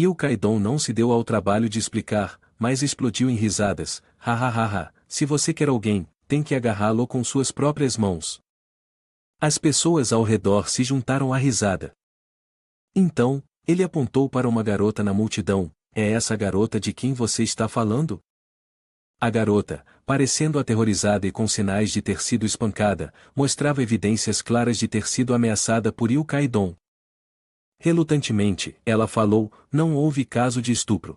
Yu Kaidon não se deu ao trabalho de explicar, mas explodiu em risadas. Ha ha ha ha, se você quer alguém, tem que agarrá-lo com suas próprias mãos. As pessoas ao redor se juntaram à risada. Então, ele apontou para uma garota na multidão. É essa garota de quem você está falando? A garota, parecendo aterrorizada e com sinais de ter sido espancada, mostrava evidências claras de ter sido ameaçada por Yu Kaidon. Relutantemente, ela falou, não houve caso de estupro.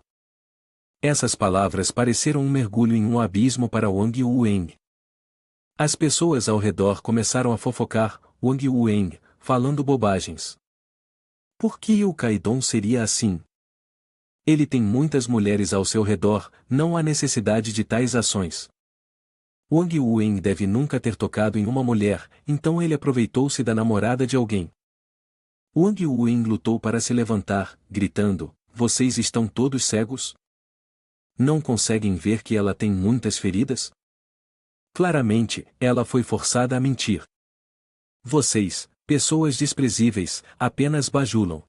Essas palavras pareceram um mergulho em um abismo para Wang Yueng. As pessoas ao redor começaram a fofocar, Wang Yueng, falando bobagens. Por que Yu Kaidon seria assim? Ele tem muitas mulheres ao seu redor, não há necessidade de tais ações. Wang Yueng deve nunca ter tocado em uma mulher, então ele aproveitou-se da namorada de alguém. Wang Yueng lutou para se levantar, gritando, vocês estão todos cegos? Não conseguem ver que ela tem muitas feridas? Claramente, ela foi forçada a mentir. Vocês, pessoas desprezíveis, apenas bajulam.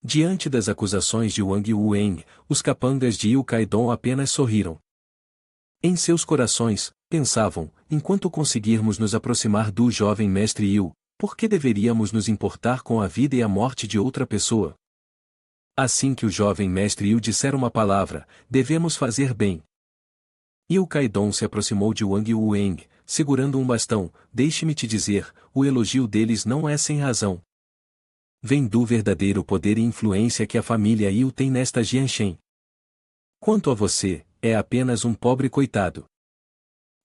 Diante das acusações de Wang Yueng, os capangas de Yu Kaidon apenas sorriram. Em seus corações, pensavam, enquanto conseguirmos nos aproximar do jovem mestre Yu, por que deveríamos nos importar com a vida e a morte de outra pessoa? Assim que o jovem mestre Yu disser uma palavra, devemos fazer bem. Yu Kaidon se aproximou de Wang Yueng, segurando um bastão. Deixe-me te dizer, o elogio deles não é sem razão. Vem do verdadeiro poder e influência que a família Yu tem nesta Jianshen. Quanto a você, é apenas um pobre coitado.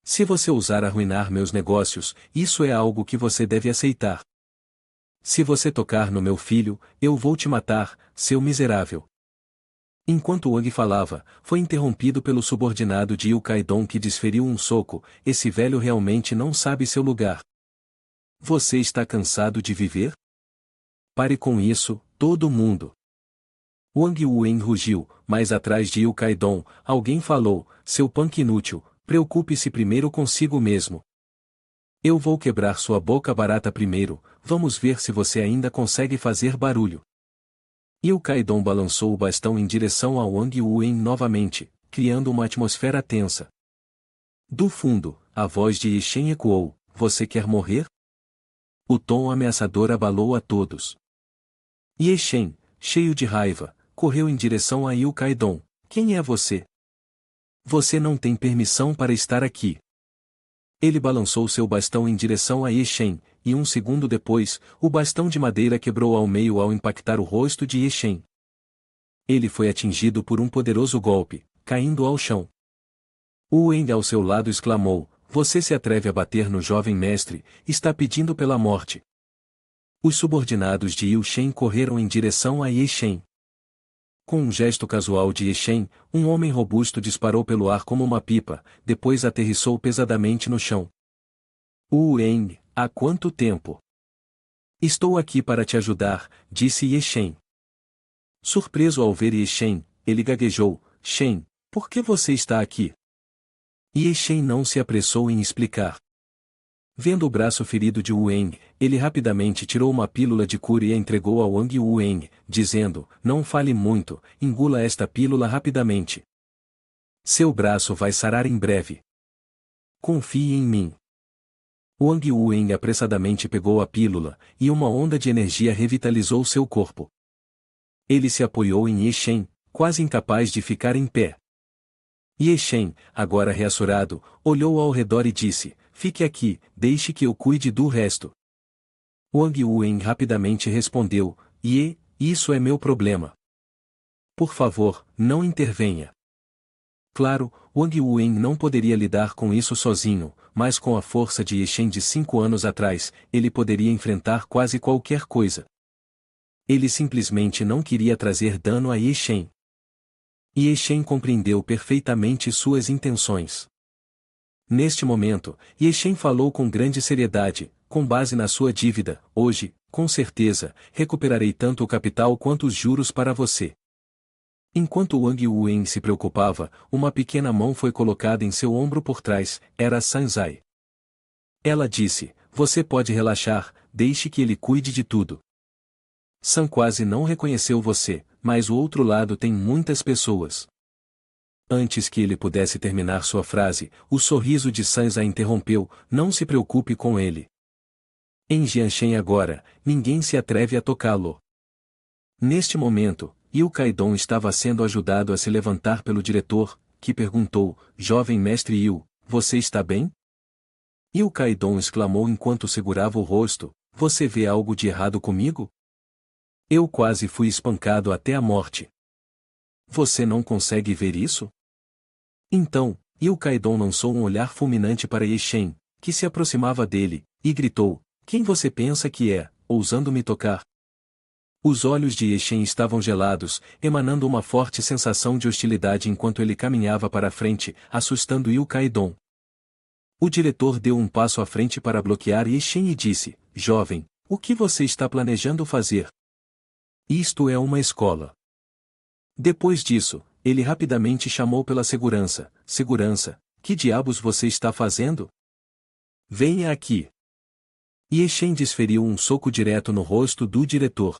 Se você ousar arruinar meus negócios, isso é algo que você deve aceitar. Se você tocar no meu filho, eu vou te matar, seu miserável. Enquanto Wang falava, foi interrompido pelo subordinado de Yu Kaidon que desferiu um soco. Esse velho realmente não sabe seu lugar. Você está cansado de viver? Pare com isso, todo mundo. Wang Yueng rugiu, mas atrás de Yu Kaidon, alguém falou, seu punk inútil, preocupe-se primeiro consigo mesmo. Eu vou quebrar sua boca barata primeiro, vamos ver se você ainda consegue fazer barulho. Yu Kaidon balançou o bastão em direção a Wang Yueng novamente, criando uma atmosfera tensa. Do fundo, a voz de Ye Shen ecoou, você quer morrer? O tom ameaçador abalou a todos. Ye Shen, cheio de raiva, correu em direção a Yu Kaidon. Quem é você? Você não tem permissão para estar aqui. Ele balançou seu bastão em direção a Ye Shen, e um segundo depois, o bastão de madeira quebrou ao meio ao impactar o rosto de Ye Shen. Ele foi atingido por um poderoso golpe, caindo ao chão. Wu Weng ao seu lado exclamou, você se atreve a bater no jovem mestre, está pedindo pela morte. Os subordinados de Yu Shen correram em direção a Ye Shen. Com um gesto casual de Ye Shen, um homem robusto disparou pelo ar como uma pipa, depois aterrissou pesadamente no chão. Wu Weng, há quanto tempo? Estou aqui para te ajudar, disse Ye Shen. Surpreso ao ver Ye Shen, ele gaguejou, Shen, por que você está aqui? Ye Shen não se apressou em explicar. Vendo o braço ferido de Wu Weng, ele rapidamente tirou uma pílula de cura e a entregou a Wang Yueng, dizendo, não fale muito, engula esta pílula rapidamente. Seu braço vai sarar em breve. Confie em mim. Wang Yueng apressadamente pegou a pílula, e uma onda de energia revitalizou seu corpo. Ele se apoiou em Ye Shen, quase incapaz de ficar em pé. Ye Shen, agora reassurado, olhou ao redor e disse, fique aqui, deixe que eu cuide do resto. Wang Yueng rapidamente respondeu, isso é meu problema. Por favor, não intervenha. Claro, Wang Yueng não poderia lidar com isso sozinho, mas com a força de Ye Shen de 5 anos atrás, ele poderia enfrentar quase qualquer coisa. Ele simplesmente não queria trazer dano a Ye Shen. Ye Shen compreendeu perfeitamente suas intenções. Neste momento, Ye Shen falou com grande seriedade, com base na sua dívida, hoje, com certeza, recuperarei tanto o capital quanto os juros para você. Enquanto Wang Yueng se preocupava, uma pequena mão foi colocada em seu ombro por trás, era Sanzai. Ela disse, você pode relaxar, deixe que ele cuide de tudo. San quase não reconheceu você, mas o outro lado tem muitas pessoas. Antes que ele pudesse terminar sua frase, o sorriso de Sans a interrompeu, não se preocupe com ele. Em Jianshen agora, ninguém se atreve a tocá-lo. Neste momento, Yu Kaidong estava sendo ajudado a se levantar pelo diretor, que perguntou, jovem mestre Yu, você está bem? Yu Kaidong exclamou enquanto segurava o rosto, você vê algo de errado comigo? Eu quase fui espancado até a morte. Você não consegue ver isso? Então, Yu Kaidong lançou um olhar fulminante para Ye Shen, que se aproximava dele, e gritou, quem você pensa que é, ousando me tocar? Os olhos de Ye Shen estavam gelados, emanando uma forte sensação de hostilidade enquanto ele caminhava para a frente, assustando Yu Kaidong. O diretor deu um passo à frente para bloquear Ye Shen e disse, jovem, o que você está planejando fazer? Isto é uma escola. Depois disso, ele rapidamente chamou pela segurança. Segurança, que diabos você está fazendo? Venha aqui. Ye Shen desferiu um soco direto no rosto do diretor.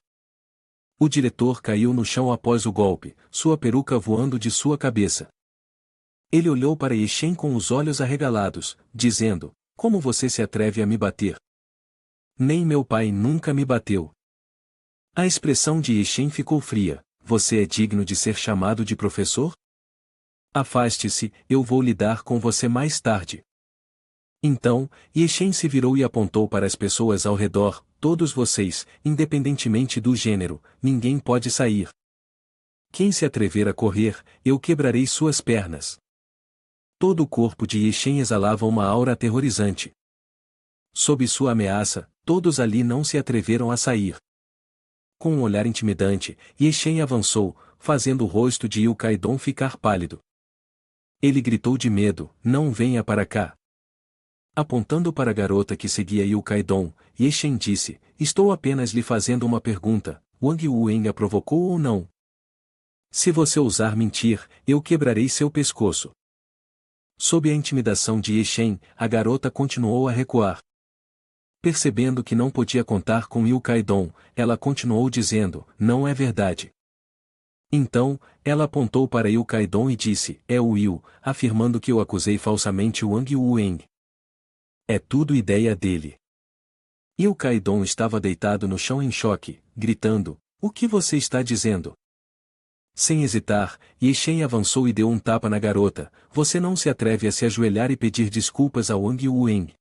O diretor caiu no chão após o golpe, sua peruca voando de sua cabeça. Ele olhou para Ye Shen com os olhos arregalados, dizendo, como você se atreve a me bater? Nem meu pai nunca me bateu. A expressão de Ye Shen ficou fria. Você é digno de ser chamado de professor? Afaste-se, eu vou lidar com você mais tarde. Então, Ye Shen se virou e apontou para as pessoas ao redor, todos vocês, independentemente do gênero, ninguém pode sair. Quem se atrever a correr, eu quebrarei suas pernas. Todo o corpo de Ye Shen exalava uma aura aterrorizante. Sob sua ameaça, todos ali não se atreveram a sair. Com um olhar intimidante, Ye Shen avançou, fazendo o rosto de Yu Kaidong ficar pálido. Ele gritou de medo, não venha para cá. Apontando para a garota que seguia Yu Kaidong, Ye Shen disse, estou apenas lhe fazendo uma pergunta, Wang Wueng a provocou ou não? Se você ousar mentir, eu quebrarei seu pescoço. Sob a intimidação de Ye Shen, a garota continuou a recuar. Percebendo que não podia contar com Yu Kaidong, ela continuou dizendo, não é verdade. Então, ela apontou para Yu Kaidong e disse, é o Yu, afirmando que eu acusei falsamente Wang Wueng. É tudo ideia dele. Yu Kaidong estava deitado no chão em choque, gritando, o que você está dizendo? Sem hesitar, Ye Shen avançou e deu um tapa na garota, você não se atreve a se ajoelhar e pedir desculpas a Wang Wueng.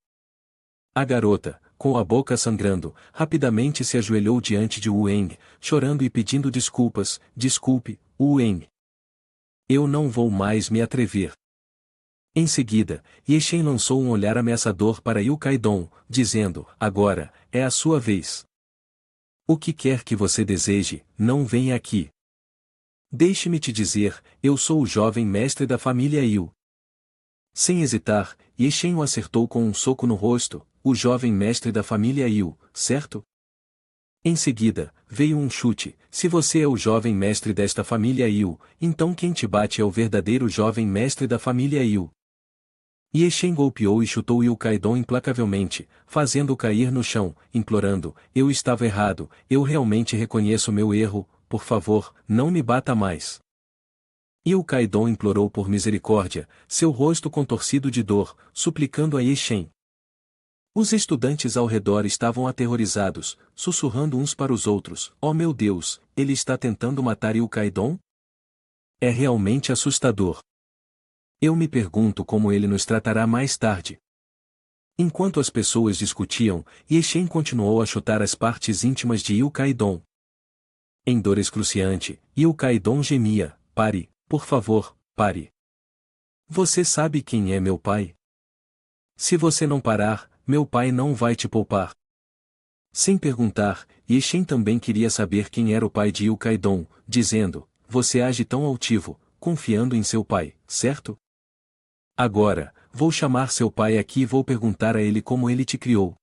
A garota, com a boca sangrando, rapidamente se ajoelhou diante de Wueng, chorando e pedindo desculpas, desculpe, Wueng. Eu não vou mais me atrever. Em seguida, Ye Shen lançou um olhar ameaçador para Yu Kaidong, dizendo, agora, é a sua vez. O que quer que você deseje, não venha aqui. Deixe-me te dizer, eu sou o jovem mestre da família Yu. Sem hesitar, Ye Shen o acertou com um soco no rosto, o jovem mestre da família Yu, certo? Em seguida, veio um chute, se você é o jovem mestre desta família Yu, então quem te bate é o verdadeiro jovem mestre da família Yu. Ye Shen golpeou e chutou Yu Kaidong implacavelmente, fazendo-o cair no chão, implorando, eu estava errado, eu realmente reconheço meu erro, por favor, não me bata mais. Yu Kaidong implorou por misericórdia, seu rosto contorcido de dor, suplicando a Ye Shen. Os estudantes ao redor estavam aterrorizados, sussurrando uns para os outros, oh meu Deus, ele está tentando matar Yu Kaidong? É realmente assustador. Eu me pergunto como ele nos tratará mais tarde. Enquanto as pessoas discutiam, Ye Shen continuou a chutar as partes íntimas de Yu Kaidong. Em dor excruciante, Yu Kaidong gemia, pare, por favor, pare. Você sabe quem é meu pai? Se você não parar, meu pai não vai te poupar. Sem perguntar, Ye Shen também queria saber quem era o pai de Yu Kaidong, dizendo, você age tão altivo, confiando em seu pai, certo? Agora, vou chamar seu pai aqui e vou perguntar a ele como ele te criou.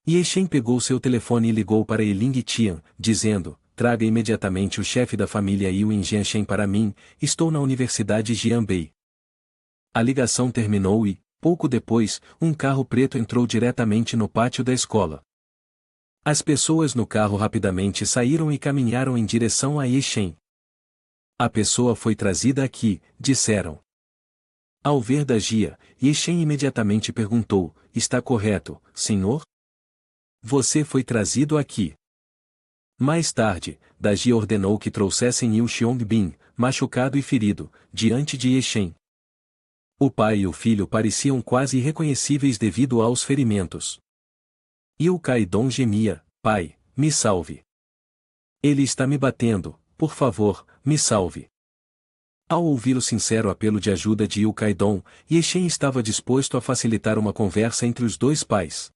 Ye Shen pegou seu telefone e ligou para Eling Tian, dizendo, traga imediatamente o chefe da família Yu em Jianshen para mim, estou na Universidade Jianbei. A ligação terminou e, pouco depois, um carro preto entrou diretamente no pátio da escola. As pessoas no carro rapidamente saíram e caminharam em direção a Yeshen. A pessoa foi trazida aqui, disseram. Ao ver Dajia, Yeshen imediatamente perguntou, está correto, senhor? Você foi trazido aqui. Mais tarde, Dajia ordenou que trouxessem Yu Xiong-bin, machucado e ferido, diante de Yeshen. O pai e o filho pareciam quase irreconhecíveis devido aos ferimentos. Yu Caidong gemia, pai, me salve. Ele está me batendo, por favor, me salve. Ao ouvir o sincero apelo de ajuda de Yu Caidong, Yeshen estava disposto a facilitar uma conversa entre os dois pais.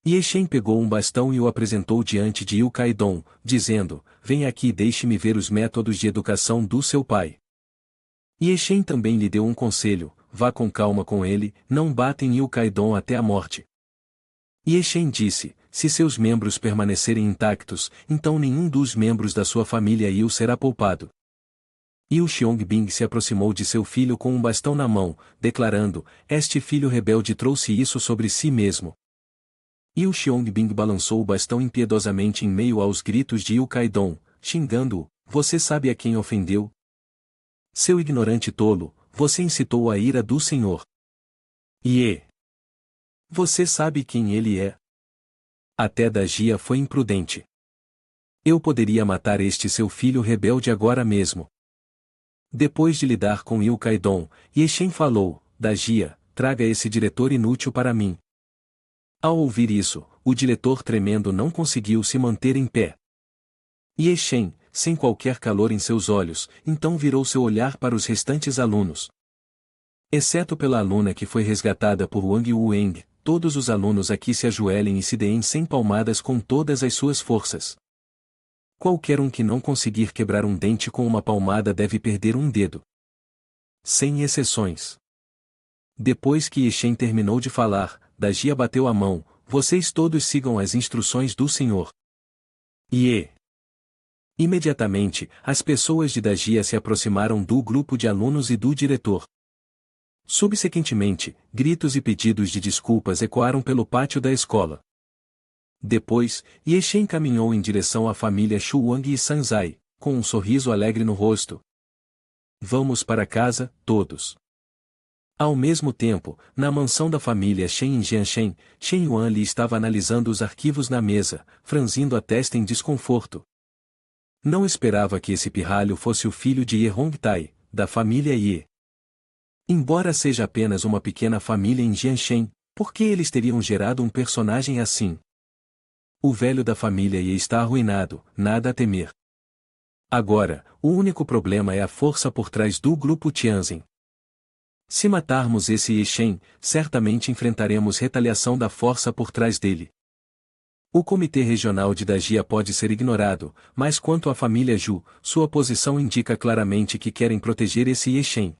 Yeshen pegou um bastão e o apresentou diante de Yu Caidong, dizendo, vem aqui e deixe-me ver os métodos de educação do seu pai. Yeshen também lhe deu um conselho, vá com calma com ele, não bata em Yu Caidong até a morte. Yeshen disse, se seus membros permanecerem intactos, então nenhum dos membros da sua família Yu será poupado. Yu Xiong-bin se aproximou de seu filho com um bastão na mão, declarando, este filho rebelde trouxe isso sobre si mesmo. Yu Xiong-bin balançou o bastão impiedosamente em meio aos gritos de Yu Caidong, xingando-o, você sabe a quem ofendeu? Seu ignorante tolo, você incitou a ira do Senhor. Você sabe quem ele é? Até Dajia foi imprudente. Eu poderia matar este seu filho rebelde agora mesmo. Depois de lidar com Yu Caidong, Yeshen falou, Dajia, traga esse diretor inútil para mim. Ao ouvir isso, o diretor tremendo não conseguiu se manter em pé. Yeshen, sem qualquer calor em seus olhos, então virou seu olhar para os restantes alunos. Exceto pela aluna que foi resgatada por Wang Wueng, todos os alunos aqui se ajoelhem e se deem 100 palmadas com todas as suas forças. Qualquer um que não conseguir quebrar um dente com uma palmada deve perder um dedo. Sem exceções. Depois que Yeshen terminou de falar, Dajia bateu a mão, vocês todos sigam as instruções do Senhor. Imediatamente, as pessoas de Dajia se aproximaram do grupo de alunos e do diretor. Subsequentemente, gritos e pedidos de desculpas ecoaram pelo pátio da escola. Depois, Yeshen caminhou em direção à família Shu Wang e Sanzai, com um sorriso alegre no rosto. Vamos para casa, todos. Ao mesmo tempo, na mansão da família Shen em Jianshen, Shen Yuan Li estava analisando os arquivos na mesa, franzindo a testa em desconforto. Não esperava que esse pirralho fosse o filho de Ye Hongtai, da família Ye. Embora seja apenas uma pequena família em Jianshen, por que eles teriam gerado um personagem assim? O velho da família Ye está arruinado, nada a temer. Agora, o único problema é a força por trás do grupo Tianzin. Se matarmos esse Yeshen, certamente enfrentaremos retaliação da força por trás dele. O comitê regional de Dajia pode ser ignorado, mas quanto à família Ju, sua posição indica claramente que querem proteger esse Yeshen.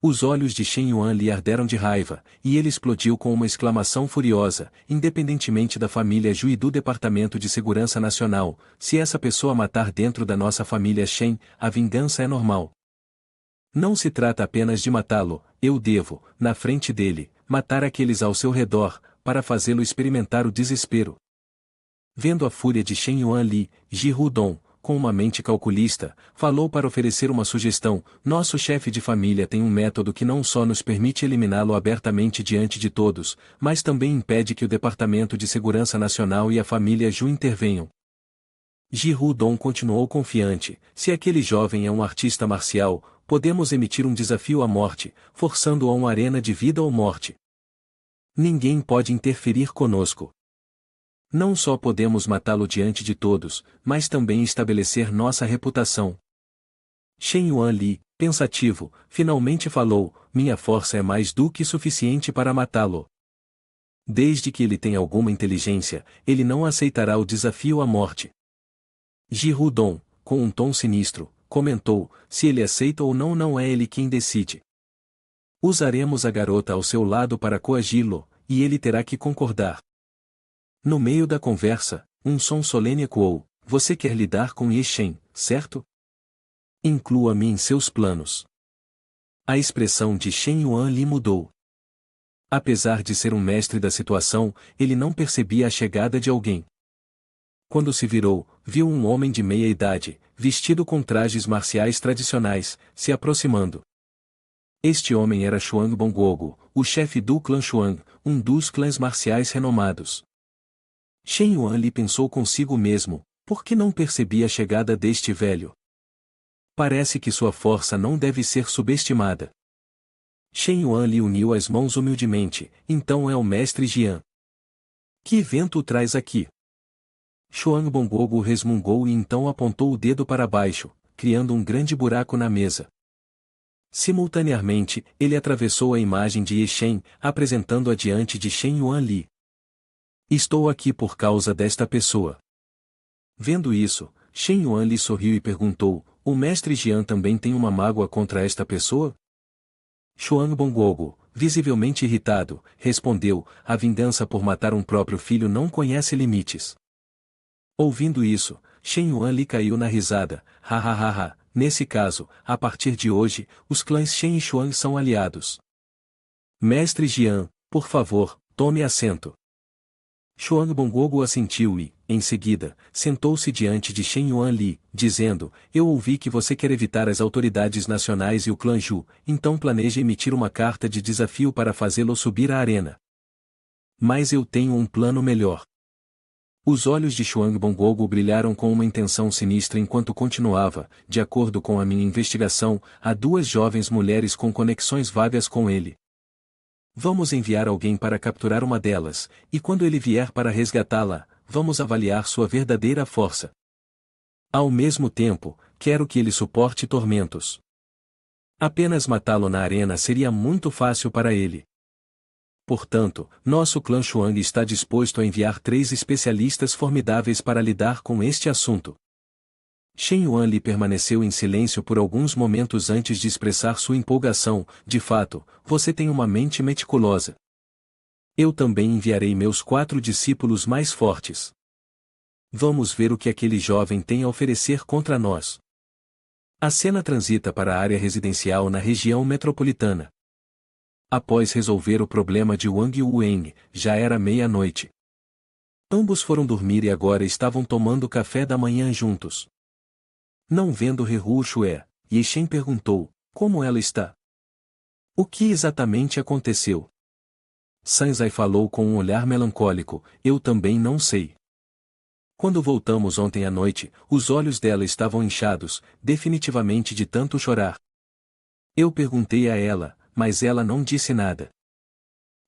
Os olhos de Shen Yuan lhe arderam de raiva, e ele explodiu com uma exclamação furiosa, independentemente da família Ju e do Departamento de Segurança Nacional, se essa pessoa matar dentro da nossa família Shen, a vingança é normal. Não se trata apenas de matá-lo, eu devo, na frente dele, matar aqueles ao seu redor, para fazê-lo experimentar o desespero. Vendo a fúria de Shen Yuan Li, Ji Rudong, com uma mente calculista, falou para oferecer uma sugestão, nosso chefe de família tem um método que não só nos permite eliminá-lo abertamente diante de todos, mas também impede que o Departamento de Segurança Nacional e a família Ju intervenham. Ji Rudong continuou confiante, se aquele jovem é um artista marcial, podemos emitir um desafio à morte, forçando-o a uma arena de vida ou morte. Ninguém pode interferir conosco. Não só podemos matá-lo diante de todos, mas também estabelecer nossa reputação. Shen Yuan Li, pensativo, finalmente falou, minha força é mais do que suficiente para matá-lo. Desde que ele tenha alguma inteligência, ele não aceitará o desafio à morte. Ji Rudong, com um tom sinistro, comentou, se ele aceita ou não, não é ele quem decide. Usaremos a garota ao seu lado para coagi-lo, e ele terá que concordar. No meio da conversa, um som solene ecoou, você quer lidar com Yeshen, certo? Inclua-me em seus planos. A expressão de Shen Yuan Li mudou. Apesar de ser um mestre da situação, ele não percebia a chegada de alguém. Quando se virou, viu um homem de meia idade, vestido com trajes marciais tradicionais, se aproximando. Este homem era Xuang Bongogo, o chefe do clã Xuang, um dos clãs marciais renomados. Shen Yuanli pensou consigo mesmo, por que não percebi a chegada deste velho? Parece que sua força não deve ser subestimada. Shen Yuanli uniu as mãos humildemente, então é o mestre Jian. Que vento o traz aqui? Xuang Bongogo resmungou e então apontou o dedo para baixo, criando um grande buraco na mesa. Simultaneamente, ele atravessou a imagem de Ye Shen, apresentando-a diante de Shen Yuanli. Estou aqui por causa desta pessoa. Vendo isso, Shen Yuanli sorriu e perguntou, o mestre Jian também tem uma mágoa contra esta pessoa? Xuang Bongogo, visivelmente irritado, respondeu, a vingança por matar um próprio filho não conhece limites. Ouvindo isso, Shen Yuanli caiu na risada, ha ha ha ha, nesse caso, a partir de hoje, os clãs Shen e Xuang são aliados. Mestre Jian, por favor, tome assento. Xuang Bongogo assentiu e, em seguida, sentou-se diante de Shen Yuanli, dizendo, eu ouvi que você quer evitar as autoridades nacionais e o clã Zhu, então planeja emitir uma carta de desafio para fazê-lo subir à arena. Mas eu tenho um plano melhor. Os olhos de Xuang Bongogo brilharam com uma intenção sinistra enquanto continuava, de acordo com a minha investigação, há duas jovens mulheres com conexões vagas com ele. Vamos enviar alguém para capturar uma delas, e quando ele vier para resgatá-la, vamos avaliar sua verdadeira força. Ao mesmo tempo, quero que ele suporte tormentos. Apenas matá-lo na arena seria muito fácil para ele. Portanto, nosso clã Xuang está disposto a enviar 3 especialistas formidáveis para lidar com este assunto. Shen Yuanli permaneceu em silêncio por alguns momentos antes de expressar sua empolgação, de fato, você tem uma mente meticulosa. Eu também enviarei meus 4 discípulos mais fortes. Vamos ver o que aquele jovem tem a oferecer contra nós. A cena transita para a área residencial na região metropolitana. Após resolver o problema de Wang Yueng, já era meia-noite. Ambos foram dormir e agora estavam tomando café da manhã juntos. Não vendo Rehu Shue, Ye Shen perguntou, como ela está? O que exatamente aconteceu? Sanzai falou com um olhar melancólico, eu também não sei. Quando voltamos ontem à noite, os olhos dela estavam inchados, definitivamente de tanto chorar. Eu perguntei a ela, mas ela não disse nada.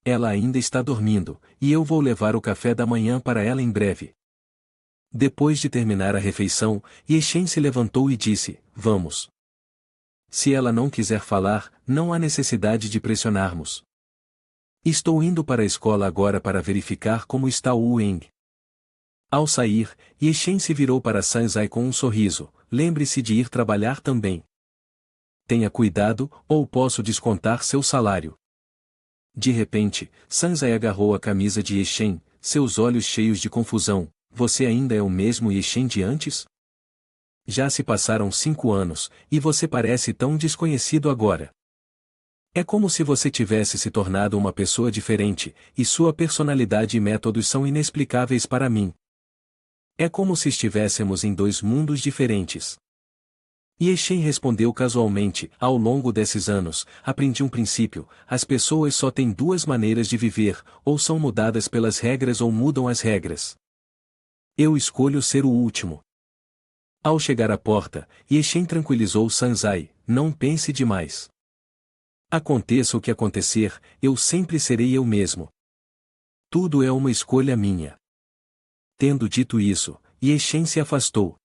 Ela ainda está dormindo, e eu vou levar o café da manhã para ela em breve. Depois de terminar a refeição, Ye Shen se levantou e disse, vamos. Se ela não quiser falar, não há necessidade de pressionarmos. Estou indo para a escola agora para verificar como está o Weng. Ao sair, Ye Shen se virou para Sanzai com um sorriso, lembre-se de ir trabalhar também. Tenha cuidado, ou posso descontar seu salário. De repente, Sanzai agarrou a camisa de Ye Shen, seus olhos cheios de confusão. Você ainda é o mesmo Ye Shen de antes? Já se passaram 5 anos, e você parece tão desconhecido agora. É como se você tivesse se tornado uma pessoa diferente, e sua personalidade e métodos são inexplicáveis para mim. É como se estivéssemos em 2 mundos diferentes. Ye Shen respondeu casualmente, ao longo desses anos, aprendi um princípio, as pessoas só têm 2 maneiras de viver, ou são mudadas pelas regras ou mudam as regras. Eu escolho ser o último. Ao chegar à porta, Ye Shen tranquilizou Sanzai, não pense demais. Aconteça o que acontecer, eu sempre serei eu mesmo. Tudo é uma escolha minha. Tendo dito isso, Ye Shen se afastou.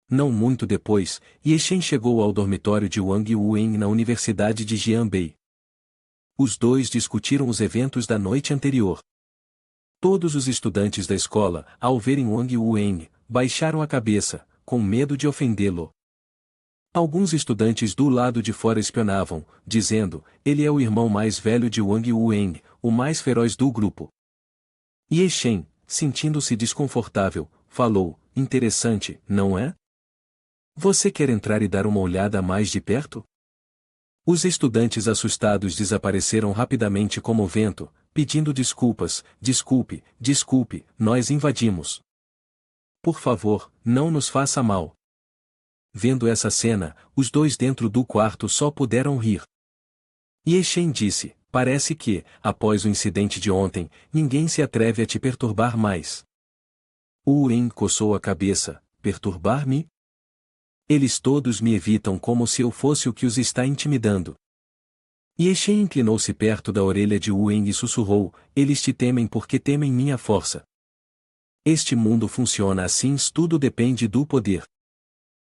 Não muito depois, Ye Shen chegou ao dormitório de Wang Yueng na Universidade de Jianbei. Os dois discutiram os eventos da noite anterior. Todos os estudantes da escola, ao verem Wang Yueng, baixaram a cabeça, com medo de ofendê-lo. Alguns estudantes do lado de fora espionavam, dizendo, ele é o irmão mais velho de Wang Yueng, o mais feroz do grupo. Ye Shen, sentindo-se desconfortável, falou, interessante, não é? Você quer entrar e dar uma olhada mais de perto? Os estudantes assustados desapareceram rapidamente como o vento, pedindo desculpas, desculpe, desculpe, nós invadimos. Por favor, não nos faça mal. Vendo essa cena, os dois dentro do quarto só puderam rir. Ye-Shen disse, parece que, após o incidente de ontem, ninguém se atreve a te perturbar mais. Wu Wen coçou a cabeça, perturbar-me? Eles todos me evitam como se eu fosse o que os está intimidando. Ye-Shen inclinou-se perto da orelha de Wu Wen e sussurrou, eles te temem porque temem minha força. Este mundo funciona assim, tudo depende do poder.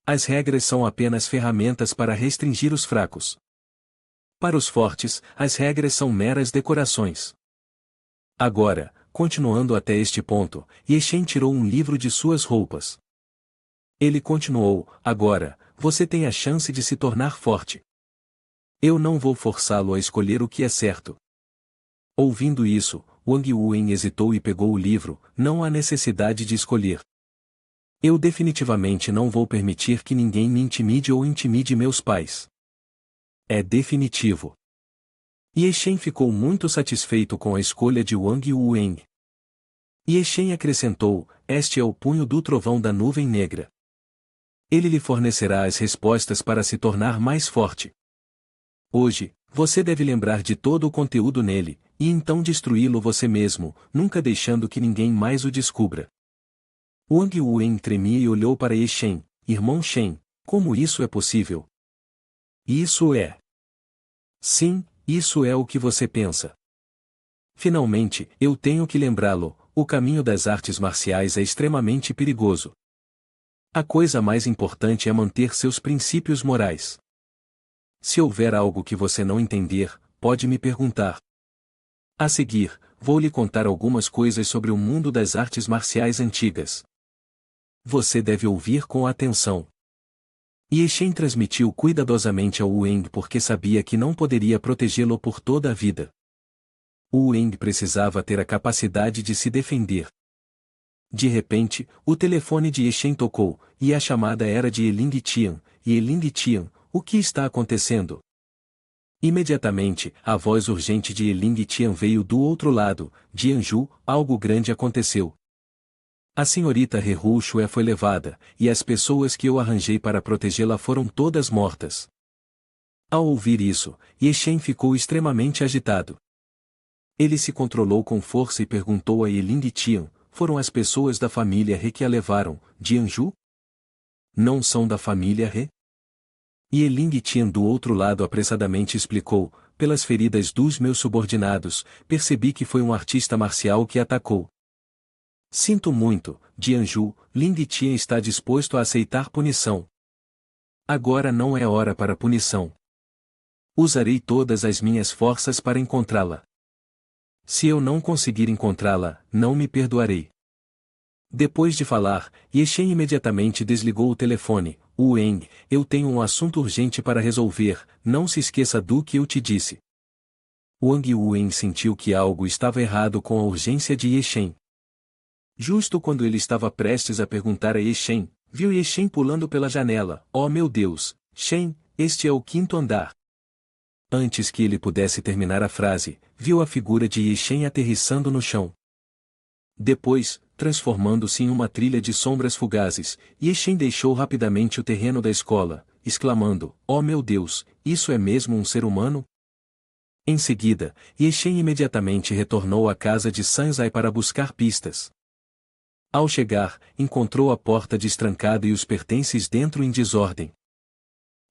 As regras são apenas ferramentas para restringir os fracos. Para os fortes, as regras são meras decorações. Agora, continuando até este ponto, Ye-Shen tirou um livro de suas roupas. Ele continuou, agora, você tem a chance de se tornar forte. Eu não vou forçá-lo a escolher o que é certo. Ouvindo isso, Wang Wen hesitou e pegou o livro, não há necessidade de escolher. Eu definitivamente não vou permitir que ninguém me intimide ou intimide meus pais. É definitivo. Ye-Shen ficou muito satisfeito com a escolha de Wang Wen. Ye-Shen acrescentou, este é o punho do trovão da nuvem negra. Ele lhe fornecerá as respostas para se tornar mais forte. Hoje, você deve lembrar de todo o conteúdo nele, e então destruí-lo você mesmo, nunca deixando que ninguém mais o descubra. Wang Wen tremia e olhou para Ye-Shen, irmão Shen, como isso é possível? Isso é. Sim, isso é o que você pensa. Finalmente, eu tenho que lembrá-lo, o caminho das artes marciais é extremamente perigoso. A coisa mais importante é manter seus princípios morais. Se houver algo que você não entender, pode me perguntar. A seguir, vou lhe contar algumas coisas sobre o mundo das artes marciais antigas. Você deve ouvir com atenção. Ye-Shen transmitiu cuidadosamente ao Wu Wen porque sabia que não poderia protegê-lo por toda a vida. Wu Wen precisava ter a capacidade de se defender. De repente, o telefone de Ye-Shen tocou, e a chamada era de Eling Tian. E Eling Tian, o que está acontecendo? Imediatamente, a voz urgente de Eling Tian veio do outro lado, Jianju, algo grande aconteceu. A senhorita He Rushue foi levada, e as pessoas que eu arranjei para protegê-la foram todas mortas. Ao ouvir isso, Ye-Shen ficou extremamente agitado. Ele se controlou com força e perguntou a Eling Tian, foram as pessoas da família He que a levaram, Jianju? Não são da família He? E Eling Tian do outro lado apressadamente explicou, pelas feridas dos meus subordinados, percebi que foi um artista marcial que atacou. Sinto muito, Jianju, Ling Tian está disposto a aceitar punição. Agora não é hora para punição. Usarei todas as minhas forças para encontrá-la. Se eu não conseguir encontrá-la, não me perdoarei. Depois de falar, Ye-Shen imediatamente desligou o telefone. Wu Wen, eu tenho um assunto urgente para resolver, não se esqueça do que eu te disse. Wang Wen sentiu que algo estava errado com a urgência de Ye-Shen. Justo quando ele estava prestes a perguntar a Ye-Shen, viu Ye-Shen pulando pela janela. Oh meu Deus, Shen, este é o quinto andar. Antes que ele pudesse terminar a frase, viu a figura de Ye-Shen aterrissando no chão. Depois, transformando-se em uma trilha de sombras fugazes, Ye-Shen deixou rapidamente o terreno da escola, exclamando, oh meu Deus, isso é mesmo um ser humano? Em seguida, Ye-Shen imediatamente retornou à casa de Sanzai para buscar pistas. Ao chegar, encontrou a porta destrancada e os pertences dentro em desordem.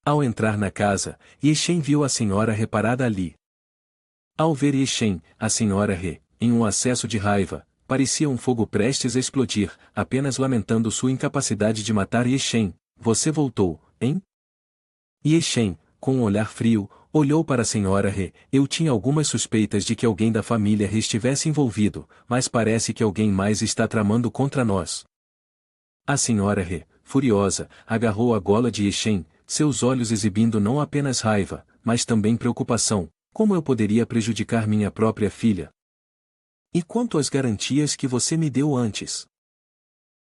Ao entrar na casa, Ye-Shen viu a senhora He parada ali. Ao ver Ye-Shen, a senhora He, em um acesso de raiva, parecia um fogo prestes a explodir, apenas lamentando sua incapacidade de matar Ye-Shen. Você voltou, hein? Ye-Shen, com um olhar frio, olhou para a senhora He. Eu tinha algumas suspeitas de que alguém da família He estivesse envolvido, mas parece que alguém mais está tramando contra nós. A senhora He, furiosa, agarrou a gola de Ye-Shen, seus olhos exibindo não apenas raiva, mas também preocupação. Como eu poderia prejudicar minha própria filha? E quanto às garantias que você me deu antes?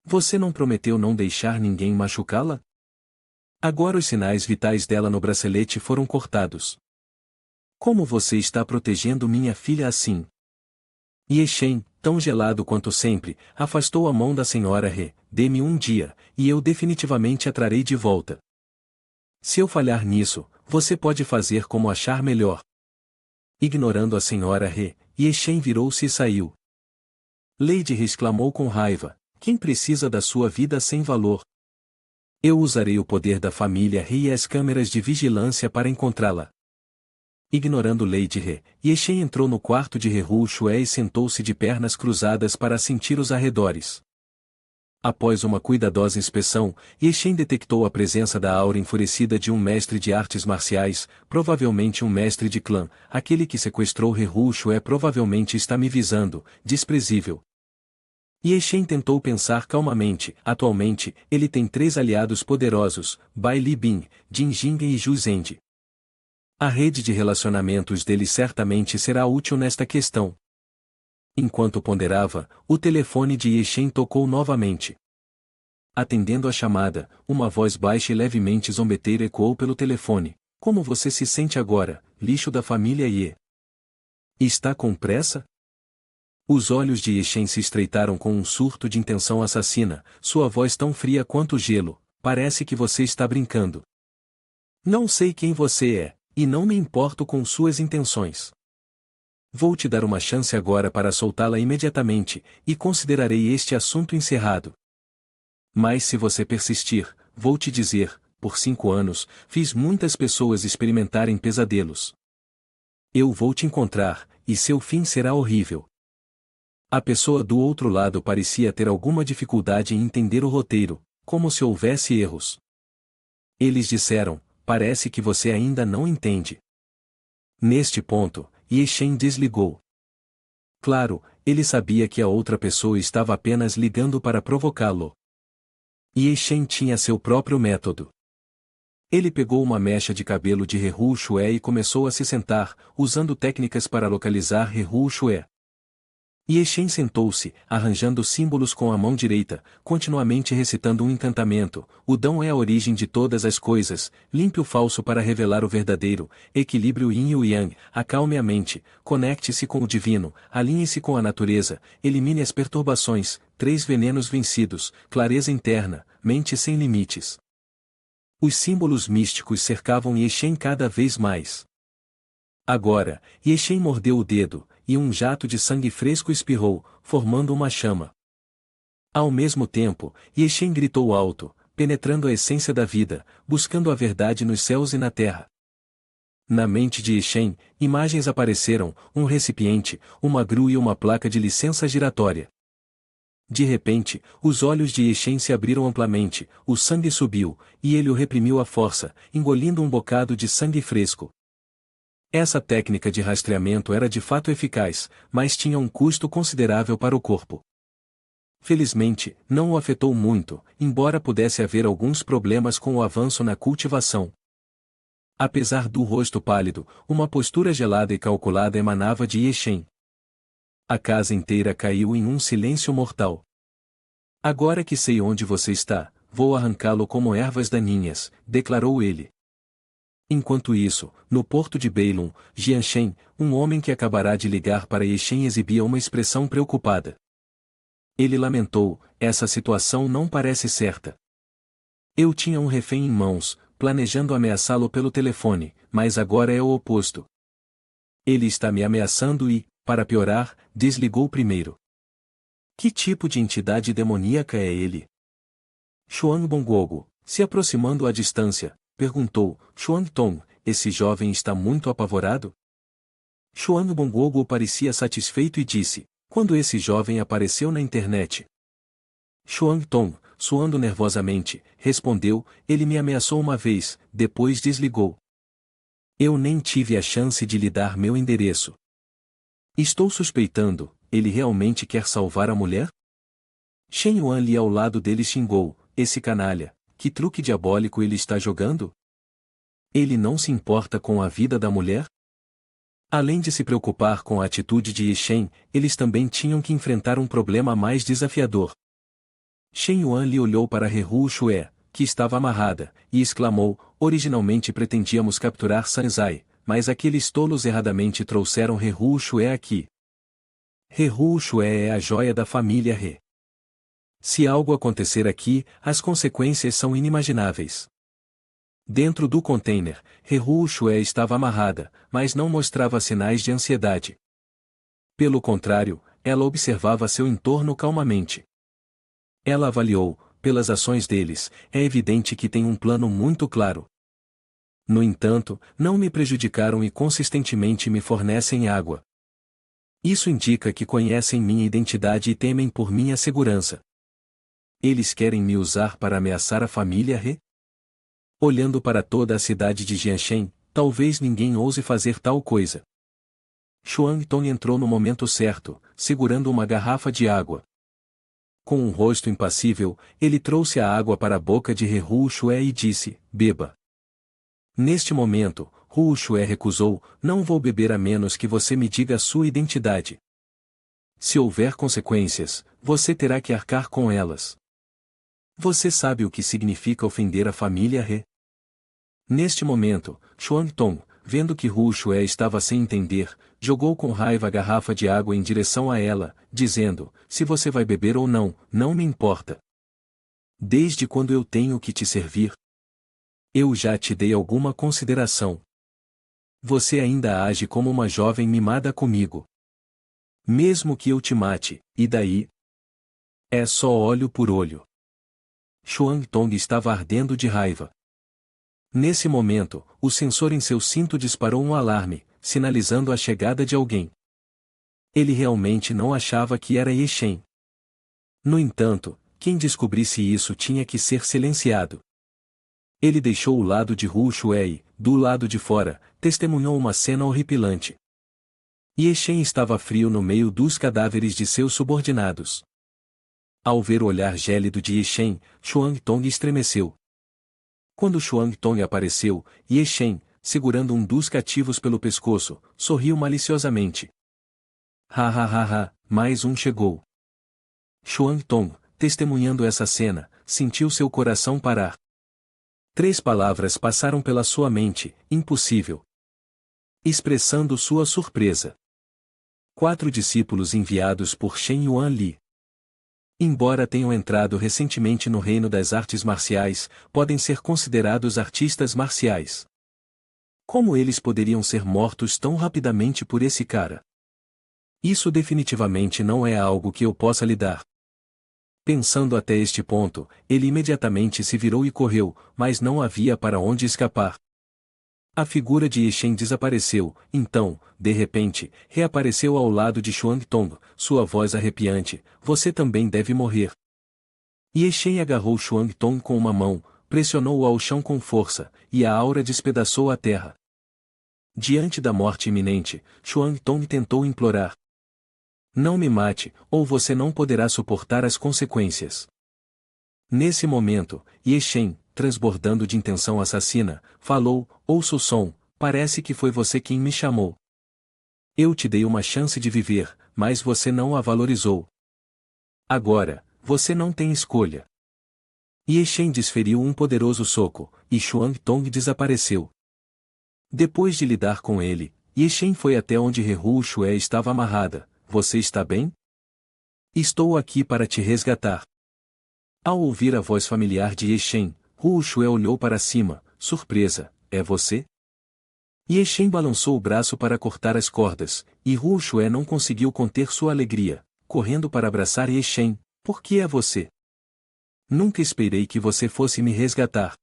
Você não prometeu não deixar ninguém machucá-la? Agora os sinais vitais dela no bracelete foram cortados. Como você está protegendo minha filha assim? Yeshen, tão gelado quanto sempre, afastou a mão da senhora He. Dê-me um dia, e eu definitivamente a trarei de volta. Se eu falhar nisso, você pode fazer como achar melhor. Ignorando a senhora He, Yeshen virou-se e saiu. Lady He exclamou com raiva: quem precisa da sua vida sem valor? Eu usarei o poder da família He e as câmeras de vigilância para encontrá-la. Ignorando Lady He, Yeshen entrou no quarto de Heru Shue e sentou-se de pernas cruzadas para sentir os arredores. Após uma cuidadosa inspeção, Yeshen detectou a presença da aura enfurecida de um mestre de artes marciais, provavelmente um mestre de clã. Aquele que sequestrou Heru Shue provavelmente está me visando, desprezível. Yeshen tentou pensar calmamente. Atualmente, ele tem 3 aliados poderosos, Bai Li Bin, Jin Jingen e Zhu Zende. A rede de relacionamentos dele certamente será útil nesta questão. Enquanto ponderava, o telefone de Yeshen tocou novamente. Atendendo a chamada, uma voz baixa e levemente zombeteira ecoou pelo telefone. Como você se sente agora, lixo da família Ye? Está com pressa? Os olhos de Yeshen se estreitaram com um surto de intenção assassina, sua voz tão fria quanto gelo. Parece que você está brincando. Não sei quem você é, e não me importo com suas intenções. Vou te dar uma chance agora para soltá-la imediatamente, e considerarei este assunto encerrado. Mas se você persistir, vou te dizer, por 5 anos, fiz muitas pessoas experimentarem pesadelos. Eu vou te encontrar, e seu fim será horrível. A pessoa do outro lado parecia ter alguma dificuldade em entender o roteiro, como se houvesse erros. Eles disseram: parece que você ainda não entende. Neste ponto, Yeshen desligou. Claro, ele sabia que a outra pessoa estava apenas ligando para provocá-lo. Yeshen tinha seu próprio método. Ele pegou uma mecha de cabelo de Heru Shue e começou a se sentar, usando técnicas para localizar Heru Shue. Yeshen sentou-se, arranjando símbolos com a mão direita, continuamente recitando um encantamento. O dom é a origem de todas as coisas, limpe o falso para revelar o verdadeiro, equilibre o yin e o yang, acalme a mente, conecte-se com o divino, alinhe-se com a natureza, elimine as perturbações, 3 venenos vencidos, clareza interna, mente sem limites. Os símbolos místicos cercavam Yeshen cada vez mais. Agora, Yeshen mordeu o dedo, e um jato de sangue fresco espirrou, formando uma chama. Ao mesmo tempo, Yeshen gritou alto, penetrando a essência da vida, buscando a verdade nos céus e na terra. Na mente de Yeshen, imagens apareceram, um recipiente, uma grua e uma placa de licença giratória. De repente, os olhos de Yeshen se abriram amplamente, o sangue subiu, e ele o reprimiu à força, engolindo um bocado de sangue fresco. Essa técnica de rastreamento era de fato eficaz, mas tinha um custo considerável para o corpo. Felizmente, não o afetou muito, embora pudesse haver alguns problemas com o avanço na cultivação. Apesar do rosto pálido, uma postura gelada e calculada emanava de Yeshen. A casa inteira caiu em um silêncio mortal. Agora que sei onde você está, vou arrancá-lo como ervas daninhas, declarou ele. Enquanto isso, no porto de Beilun, Jianshen, um homem que acabará de ligar para Yeshen exibia uma expressão preocupada. Ele lamentou: essa situação não parece certa. Eu tinha um refém em mãos, planejando ameaçá-lo pelo telefone, mas agora é o oposto. Ele está me ameaçando e, para piorar, desligou primeiro. Que tipo de entidade demoníaca é ele? Xuan Bongogo, se aproximando à distância, perguntou: Xuan Tong, esse jovem está muito apavorado? Xuan Bongogo parecia satisfeito e disse: quando esse jovem apareceu na internet. Xuan Tong, suando nervosamente, respondeu: ele me ameaçou uma vez, depois desligou. Eu nem tive a chance de lhe dar meu endereço. Estou suspeitando, ele realmente quer salvar a mulher? Shen Yuan ali ao lado dele xingou: esse canalha, que truque diabólico ele está jogando? Ele não se importa com a vida da mulher? Além de se preocupar com a atitude de Yeshen, eles também tinham que enfrentar um problema mais desafiador. Shen Yuan lhe olhou para Heru Shue, que estava amarrada, e exclamou: originalmente pretendíamos capturar Sanzai, mas aqueles tolos erradamente trouxeram Rehu Shue aqui. Rehu Shue é a joia da família He. Se algo acontecer aqui, as consequências são inimagináveis. Dentro do container, Rehu Shue estava amarrada, mas não mostrava sinais de ansiedade. Pelo contrário, ela observava seu entorno calmamente. Ela avaliou: pelas ações deles, é evidente que tem um plano muito claro. No entanto, não me prejudicaram e consistentemente me fornecem água. Isso indica que conhecem minha identidade e temem por minha segurança. Eles querem me usar para ameaçar a família He? Olhando para toda a cidade de Jianshen, talvez ninguém ouse fazer tal coisa. Xuan Tong entrou no momento certo, segurando uma garrafa de água. Com um rosto impassível, ele trouxe a água para a boca de Rehu Shue e disse: beba. Neste momento, Hu Shue recusou: não vou beber a menos que você me diga a sua identidade. Se houver consequências, você terá que arcar com elas. Você sabe o que significa ofender a família He? Neste momento, Xuan Tong, vendo que Hu Shue estava sem entender, jogou com raiva a garrafa de água em direção a ela, dizendo: se você vai beber ou não, não me importa. Desde quando eu tenho que te servir? Eu já te dei alguma consideração. Você ainda age como uma jovem mimada comigo. Mesmo que eu te mate, e daí? É só olho por olho. Xuan Tong estava ardendo de raiva. Nesse momento, o sensor em seu cinto disparou um alarme, sinalizando a chegada de alguém. Ele realmente não achava que era Ye Shen. No entanto, quem descobrisse isso tinha que ser silenciado. Ele deixou o lado de Hu Shue e, do lado de fora, testemunhou uma cena horripilante. Ye Shen estava frio no meio dos cadáveres de seus subordinados. Ao ver o olhar gélido de Ye Shen, Xuan Tong estremeceu. Quando Xuan Tong apareceu, Ye Shen, segurando um dos cativos pelo pescoço, sorriu maliciosamente. Ha ha ha ha, mais um chegou. Xuan Tong, testemunhando essa cena, sentiu seu coração parar. 3 palavras passaram pela sua mente: impossível. Expressando sua surpresa. 4 discípulos enviados por Shen Yuan Li. Embora tenham entrado recentemente no reino das artes marciais, podem ser considerados artistas marciais. Como eles poderiam ser mortos tão rapidamente por esse cara? Isso definitivamente não é algo que eu possa lidar. Pensando até este ponto, ele imediatamente se virou e correu, mas não havia para onde escapar. A figura de Ye Shen desapareceu, então, de repente, reapareceu ao lado de Xuan Tong, sua voz arrepiante: você também deve morrer. Ye Shen agarrou Xuan Tong com uma mão, pressionou-o ao chão com força, e a aura despedaçou a terra. Diante da morte iminente, Xuan Tong tentou implorar: não me mate, ou você não poderá suportar as consequências. Nesse momento, Ye Shen, transbordando de intenção assassina, falou: ouça o som, parece que foi você quem me chamou. Eu te dei uma chance de viver, mas você não a valorizou. Agora, você não tem escolha. Ye Shen desferiu um poderoso soco, e Xuan Tong desapareceu. Depois de lidar com ele, Ye Shen foi até onde Rehu Shue estava amarrada. Você está bem? Estou aqui para te resgatar. Ao ouvir a voz familiar de Ye Shen, Hu Shue olhou para cima, surpresa: é você? Ye Shen balançou o braço para cortar as cordas, e Hu Shue não conseguiu conter sua alegria, correndo para abraçar Ye Shen: por que é você? Nunca esperei que você fosse me resgatar.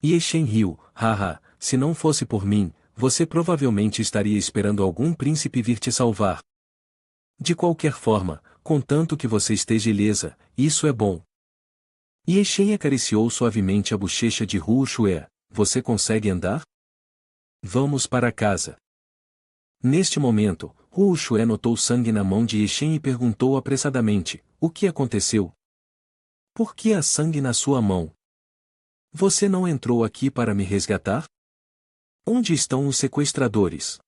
Ye Shen riu: haha, se não fosse por mim, você provavelmente estaria esperando algum príncipe vir te salvar. De qualquer forma, contanto que você esteja ilesa, isso é bom. Ye Shen acariciou suavemente a bochecha de Hu Shue: você consegue andar? Vamos para casa. Neste momento, Hu Shue notou sangue na mão de Ye Shen e perguntou apressadamente: o que aconteceu? Por que há sangue na sua mão? Você não entrou aqui para me resgatar? Onde estão os sequestradores?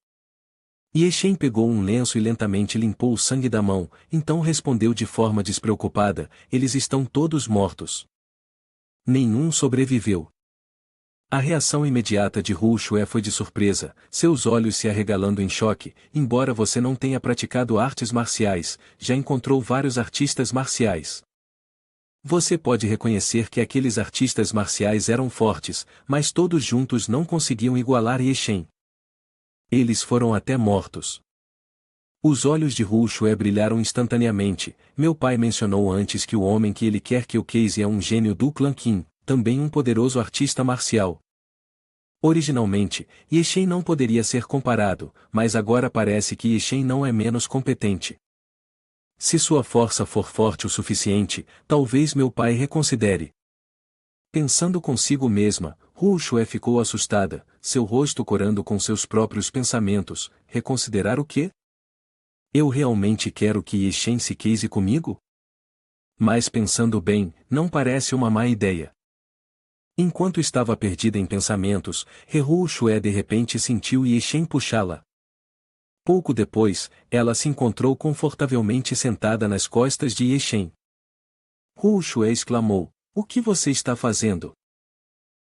Ye Shen pegou um lenço e lentamente limpou o sangue da mão, então respondeu de forma despreocupada: eles estão todos mortos. Nenhum sobreviveu. A reação imediata de Hu Shue foi de surpresa, seus olhos se arregalando em choque. Embora você não tenha praticado artes marciais, já encontrou vários artistas marciais. Você pode reconhecer que aqueles artistas marciais eram fortes, mas todos juntos não conseguiam igualar Ye Shen. Eles foram até mortos. Os olhos de Hu Shue brilharam instantaneamente. Meu pai mencionou antes que o homem que ele quer que o case é um gênio do clã Qin, também um poderoso artista marcial. Originalmente, Ye Shen não poderia ser comparado, mas agora parece que Ye Shen não é menos competente. Se sua força for forte o suficiente, talvez meu pai reconsidere. Pensando consigo mesma, Hu Shue ficou assustada, seu rosto corando com seus próprios pensamentos. Reconsiderar o quê? Eu realmente quero que Ye Shen se case comigo? Mas pensando bem, não parece uma má ideia. Enquanto estava perdida em pensamentos, Hu Shue de repente sentiu Ye Shen puxá-la. Pouco depois, ela se encontrou confortavelmente sentada nas costas de Ye Shen. Hu Shue exclamou: "O que você está fazendo?"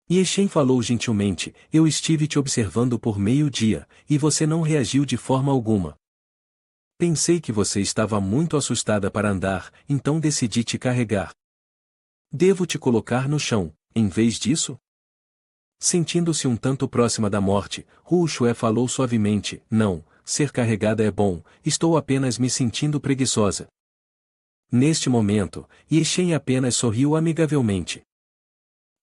Ye Shen falou gentilmente: "Eu estive te observando por meio-dia, e você não reagiu de forma alguma. Pensei que você estava muito assustada para andar, então decidi te carregar. Devo te colocar no chão, em vez disso?" Sentindo-se um tanto próxima da morte, Hu Shue falou suavemente: "Não, ser carregada é bom, estou apenas me sentindo preguiçosa." Neste momento, Ye Shen apenas sorriu amigavelmente.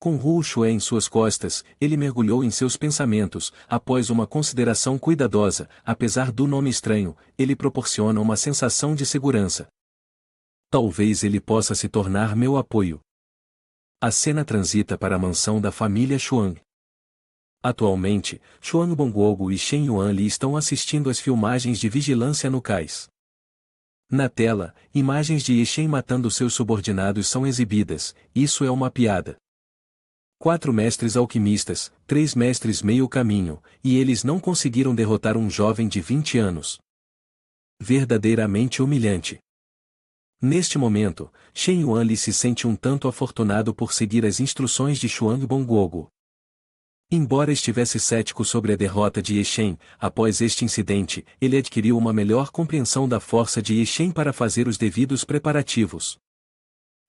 Com Hu Shue em suas costas, ele mergulhou em seus pensamentos. Após uma consideração cuidadosa, apesar do nome estranho, ele proporciona uma sensação de segurança. Talvez ele possa se tornar meu apoio. A cena transita para a mansão da família Xuan. Atualmente, Xuan Bongguogu e Shen Yuanli estão assistindo às filmagens de vigilância no cais. Na tela, imagens de Ye Shen matando seus subordinados são exibidas. Isso é uma piada. 4 mestres alquimistas, 3 mestres meio caminho, e eles não conseguiram derrotar um jovem de 20 anos. Verdadeiramente humilhante. Neste momento, Shen Yuanli se sente um tanto afortunado por seguir as instruções de Xuan Bongguogu. Embora estivesse cético sobre a derrota de Ye Shen, após este incidente, ele adquiriu uma melhor compreensão da força de Ye Shen para fazer os devidos preparativos.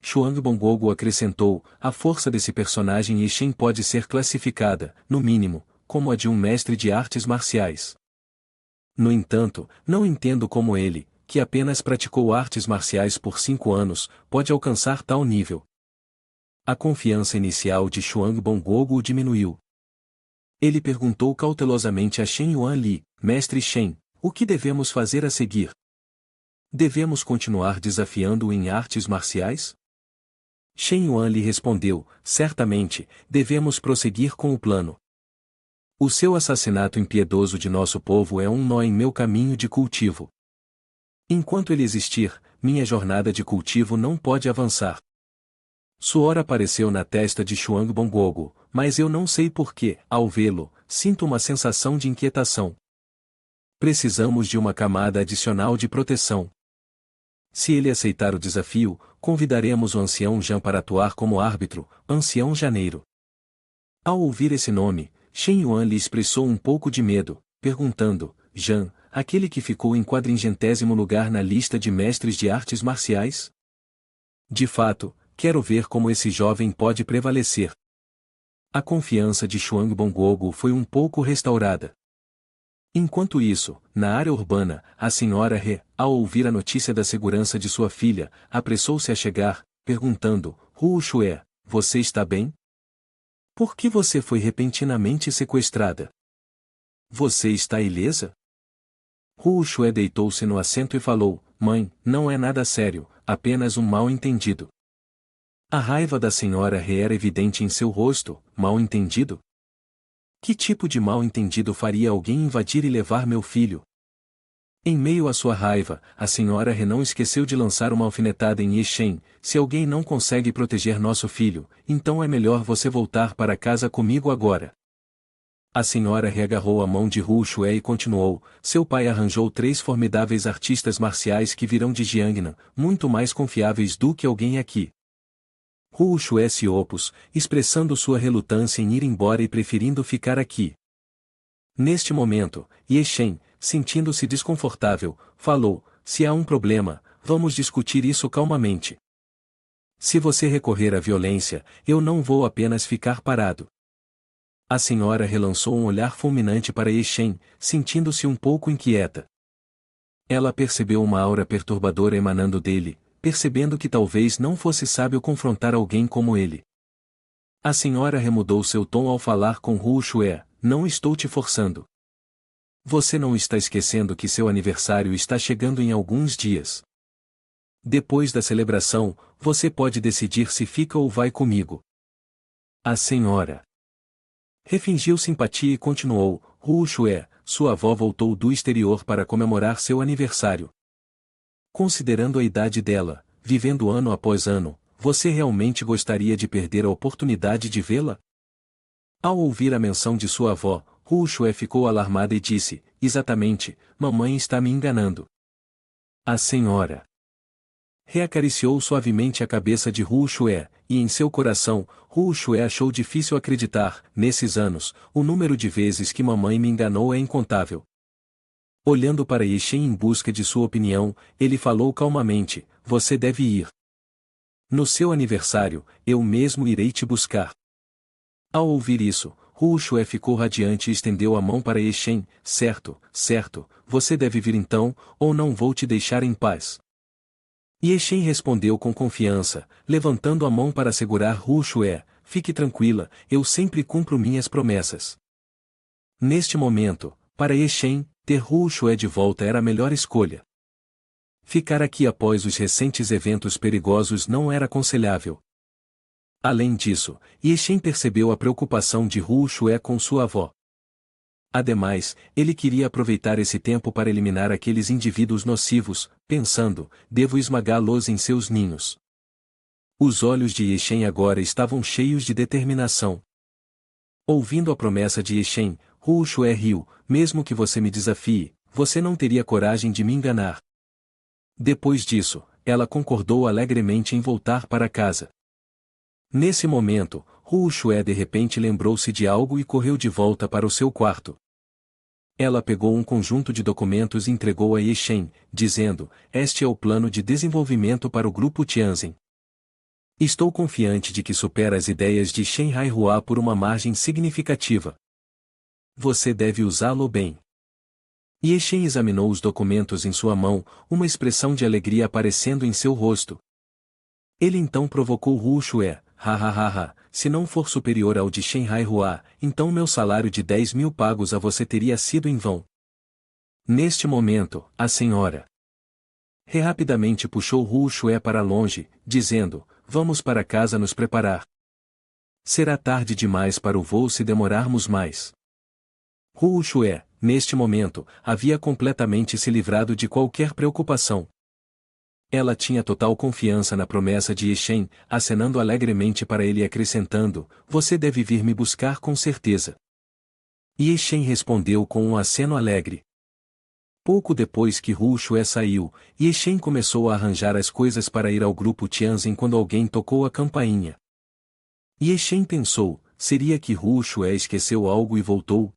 Xuan Bongguogu acrescentou: "A força desse personagem Ye Shen pode ser classificada, no mínimo, como a de um mestre de artes marciais. No entanto, não entendo como ele, que apenas praticou artes marciais por 5 anos, pode alcançar tal nível." A confiança inicial de Xuan Bongguogu diminuiu. Ele perguntou cautelosamente a Shen Yuanli: "Mestre Shen, o que devemos fazer a seguir? Devemos continuar desafiando-o em artes marciais?" Shen Yuanli respondeu: "Certamente, devemos prosseguir com o plano. O seu assassinato impiedoso de nosso povo é um nó em meu caminho de cultivo. Enquanto ele existir, minha jornada de cultivo não pode avançar." Suor apareceu na testa de Xuan Bongguogu, mas eu não sei porquê, ao vê-lo, sinto uma sensação de inquietação. Precisamos de uma camada adicional de proteção. Se ele aceitar o desafio, convidaremos o ancião Jean para atuar como árbitro, ancião Janeiro. Ao ouvir esse nome, Shen Yuanli expressou um pouco de medo, perguntando: "Jean, aquele que ficou em 40º lugar na lista de mestres de artes marciais?" De fato, quero ver como esse jovem pode prevalecer. A confiança de Xuan Bongguogu foi um pouco restaurada. Enquanto isso, na área urbana, a senhora He, ao ouvir a notícia da segurança de sua filha, apressou-se a chegar, perguntando: "Hu Shue, você está bem? Por que você foi repentinamente sequestrada? Você está ilesa?" Hu Shue deitou-se no assento e falou: "Mãe, não é nada sério, apenas um mal-entendido." A raiva da senhora He era evidente em seu rosto. Mal-entendido? Que tipo de mal-entendido faria alguém invadir e levar meu filho? Em meio à sua raiva, a senhora He não esqueceu de lançar uma alfinetada em Ye Shen: "Se alguém não consegue proteger nosso filho, então é melhor você voltar para casa comigo agora." A senhora He agarrou a mão de Hu Shue e continuou: "Seu pai arranjou 3 formidáveis artistas marciais que virão de Jiangnan, muito mais confiáveis do que alguém aqui. Hu Shue se opôs, expressando sua relutância em ir embora e preferindo ficar aqui. Neste momento, Ye Shen, sentindo-se desconfortável, falou: se há um problema, vamos discutir isso calmamente. Se você recorrer à violência, eu não vou apenas ficar parado. A senhora relançou um olhar fulminante para Ye Shen, sentindo-se um pouco inquieta. Ela percebeu uma aura perturbadora emanando dele, percebendo que talvez não fosse sábio confrontar alguém como ele. A senhora remudou seu tom ao falar com Hu Shue: não estou te forçando. Você não está esquecendo que seu aniversário está chegando em alguns dias. Depois da celebração, você pode decidir se fica ou vai comigo. A senhora refingiu simpatia e continuou: Hu Shue, sua avó voltou do exterior para comemorar seu aniversário. Considerando a idade dela, vivendo ano após ano, você realmente gostaria de perder a oportunidade de vê-la? Ao ouvir a menção de sua avó, Hu Shue ficou alarmada e disse: exatamente, mamãe está me enganando. A senhora reacariciou suavemente a cabeça de Hu Shue, e em seu coração, Hu Shue achou difícil acreditar: nesses anos, o número de vezes que mamãe me enganou é incontável. Olhando para Ye Shen em busca de sua opinião, ele falou calmamente: você deve ir. No seu aniversário, eu mesmo irei te buscar. Ao ouvir isso, Hu Shue ficou radiante e estendeu a mão para Ye Shen: certo, certo, você deve vir então, ou não vou te deixar em paz. Ye Shen respondeu com confiança, levantando a mão para segurar Hu Shue: fique tranquila, eu sempre cumpro minhas promessas. Neste momento, para Ye Shen, ter Hu Shue de volta era a melhor escolha. Ficar aqui após os recentes eventos perigosos não era aconselhável. Além disso, Ye Shen percebeu a preocupação de Hu Shue com sua avó. Ademais, ele queria aproveitar esse tempo para eliminar aqueles indivíduos nocivos, pensando: devo esmagá-los em seus ninhos. Os olhos de Ye Shen agora estavam cheios de determinação. Ouvindo a promessa de Ye Shen, Hu Shue riu: mesmo que você me desafie, você não teria coragem de me enganar. Depois disso, ela concordou alegremente em voltar para casa. Nesse momento, Hu Shue de repente lembrou-se de algo e correu de volta para o seu quarto. Ela pegou um conjunto de documentos e entregou a Ye Shen, dizendo: este é o plano de desenvolvimento para o grupo Tianzin. Estou confiante de que supera as ideias de Shen Haihua por uma margem significativa. Você deve usá-lo bem. Ye Shen examinou os documentos em sua mão, uma expressão de alegria aparecendo em seu rosto. Ele então provocou Hu Shue: ha, se não for superior ao de Shen Haihua, então meu salário de 10.000 pagos a você teria sido em vão. Neste momento, a senhora rapidamente puxou Hu Shue para longe, dizendo: vamos para casa nos preparar. Será tarde demais para o voo se demorarmos mais. Hu Shue, neste momento, havia completamente se livrado de qualquer preocupação. Ela tinha total confiança na promessa de Ye Shen, acenando alegremente para ele e acrescentando: você deve vir me buscar com certeza. Ye Shen respondeu com um aceno alegre. Pouco depois que Hu Shue saiu, Ye Shen começou a arranjar as coisas para ir ao grupo Tianzin quando alguém tocou a campainha. Ye Shen pensou: seria que Hu Shue esqueceu algo e voltou?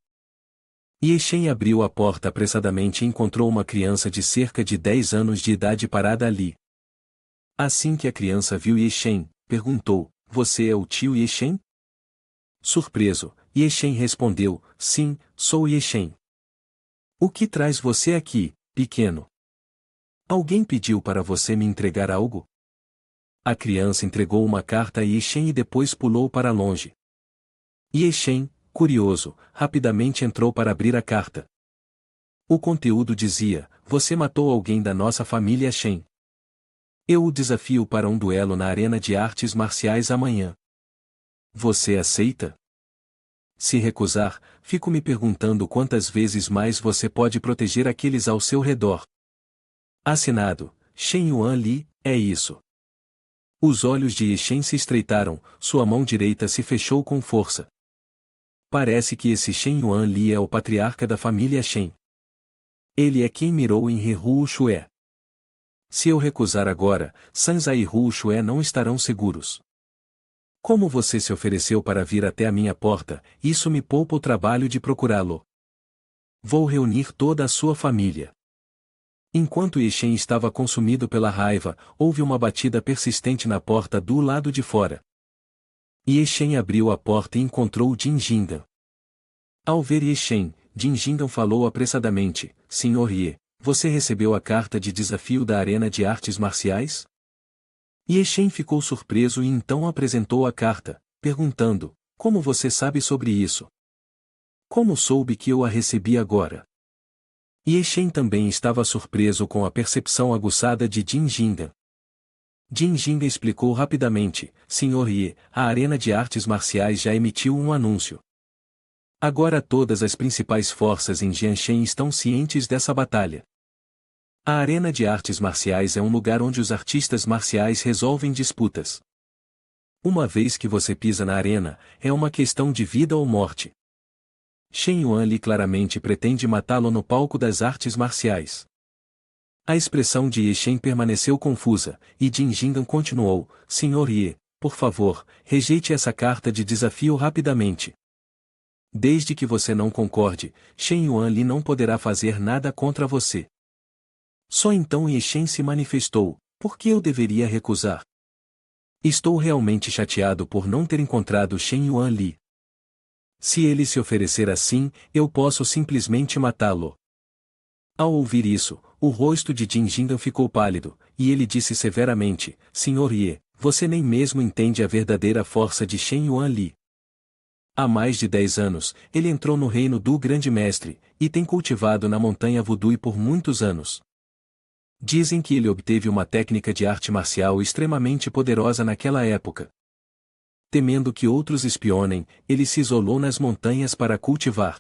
Ye Shen abriu a porta apressadamente e encontrou uma criança de cerca de 10 anos de idade parada ali. Assim que a criança viu Ye Shen, perguntou: você é o tio Ye Shen? Surpreso, Ye Shen respondeu: sim, sou Ye Shen. O que traz você aqui, pequeno? Alguém pediu para você me entregar algo? A criança entregou uma carta a Ye Shen e depois pulou para longe. Ye Shen, curioso, rapidamente entrou para abrir a carta. O conteúdo dizia: você matou alguém da nossa família Shen. Eu o desafio para um duelo na arena de artes marciais amanhã. Você aceita? Se recusar, fico me perguntando quantas vezes mais você pode proteger aqueles ao seu redor. Assinado, Shen Yuan Li, é isso. Os olhos de Ye Shen se estreitaram, sua mão direita se fechou com força. Parece que esse Shen Yuan Li é o patriarca da família Shen. Ele é quem mirou em He Hu Shue. Se eu recusar agora, Sanzai e Hu Shue não estarão seguros. Como você se ofereceu para vir até a minha porta, isso me poupa o trabalho de procurá-lo. Vou reunir toda a sua família. Enquanto Yeshen estava consumido pela raiva, houve uma batida persistente na porta do lado de fora. Yeshen abriu a porta e encontrou Jin Jindan. Ao ver Yeshen, Jin Jindan falou apressadamente: Senhor Ye, você recebeu a carta de desafio da Arena de Artes Marciais? Yeshen ficou surpreso e então apresentou a carta, perguntando: Como você sabe sobre isso? Como soube que eu a recebi agora? Yeshen também estava surpreso com a percepção aguçada de Jin Jindan. Jin Jindan explicou rapidamente: Senhor Ye, a Arena de Artes Marciais já emitiu um anúncio. Agora todas as principais forças em Jianshen estão cientes dessa batalha. A Arena de Artes Marciais é um lugar onde os artistas marciais resolvem disputas. Uma vez que você pisa na arena, é uma questão de vida ou morte. Shen Yuan claramente pretende matá-lo no palco das artes marciais. A expressão de Yeshen permaneceu confusa, e Jin Jindan continuou: Senhor Ye, por favor, rejeite essa carta de desafio rapidamente. Desde que você não concorde, Shen Yuan não poderá fazer nada contra você. Só então Yeshen se manifestou: por que eu deveria recusar? Estou realmente chateado por não ter encontrado Shen Yuan Li. Se ele se oferecer assim, eu posso simplesmente matá-lo. Ao ouvir isso, o rosto de Jin Jindan ficou pálido, e ele disse severamente: Senhor Ye, você nem mesmo entende a verdadeira força de Shen Yuan Li. Há mais de 10 anos, ele entrou no reino do Grande Mestre, e tem cultivado na montanha Wudui por muitos anos. Dizem que ele obteve uma técnica de arte marcial extremamente poderosa naquela época. Temendo que outros espionem, ele se isolou nas montanhas para cultivar.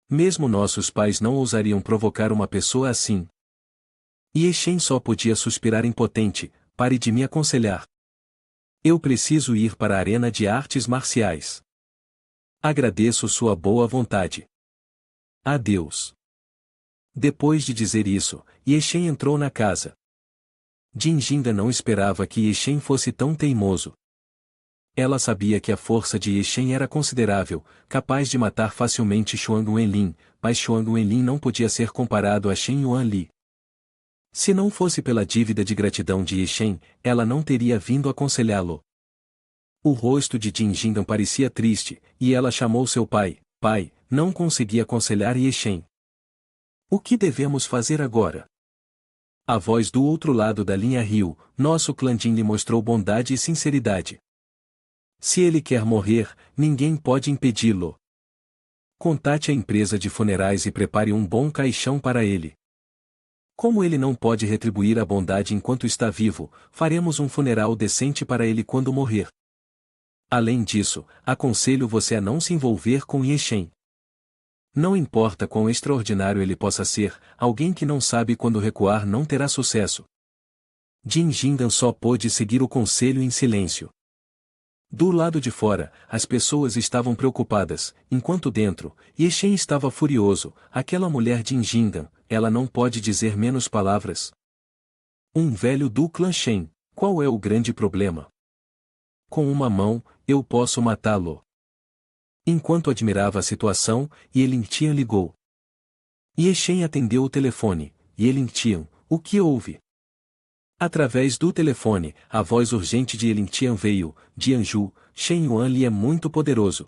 Mesmo nossos pais não ousariam provocar uma pessoa assim. Yeshen só podia suspirar impotente: pare de me aconselhar. Eu preciso ir para a Arena de Artes Marciais. Agradeço sua boa vontade. Adeus. Depois de dizer isso, Yeshen entrou na casa. Jin Jindan não esperava que Yeshen fosse tão teimoso. Ela sabia que a força de Yeshen era considerável, capaz de matar facilmente Xuan Wenlin, mas Xuan Wenlin não podia ser comparado a Shen Yuan Li. Se não fosse pela dívida de gratidão de Yeshen, ela não teria vindo aconselhá-lo. O rosto de Jin Jindan parecia triste, e ela chamou seu pai: Pai, não consegui aconselhar Yeshen. O que devemos fazer agora? A voz do outro lado da linha riu: Nosso clã Jin lhe mostrou bondade e sinceridade. Se ele quer morrer, ninguém pode impedi-lo. Contate a empresa de funerais e prepare um bom caixão para ele. Como ele não pode retribuir a bondade enquanto está vivo, faremos um funeral decente para ele quando morrer. Além disso, aconselho você a não se envolver com Yeshen. Não importa quão extraordinário ele possa ser, alguém que não sabe quando recuar não terá sucesso. Jin Jindan só pôde seguir o conselho em silêncio. Do lado de fora, as pessoas estavam preocupadas, enquanto dentro, Yeshen estava furioso: aquela mulher Jin Jindan, ela não pode dizer menos palavras. Um velho do clã Shen, qual é o grande problema? Com uma mão, eu posso matá-lo. Enquanto admirava a situação, Yelin-Tian ligou. Yeshen atendeu o telefone. Yelin-Tian, o que houve? Através do telefone, a voz urgente de Yelin-Tian veio: Jianju, Shen Yuan Li é muito poderoso.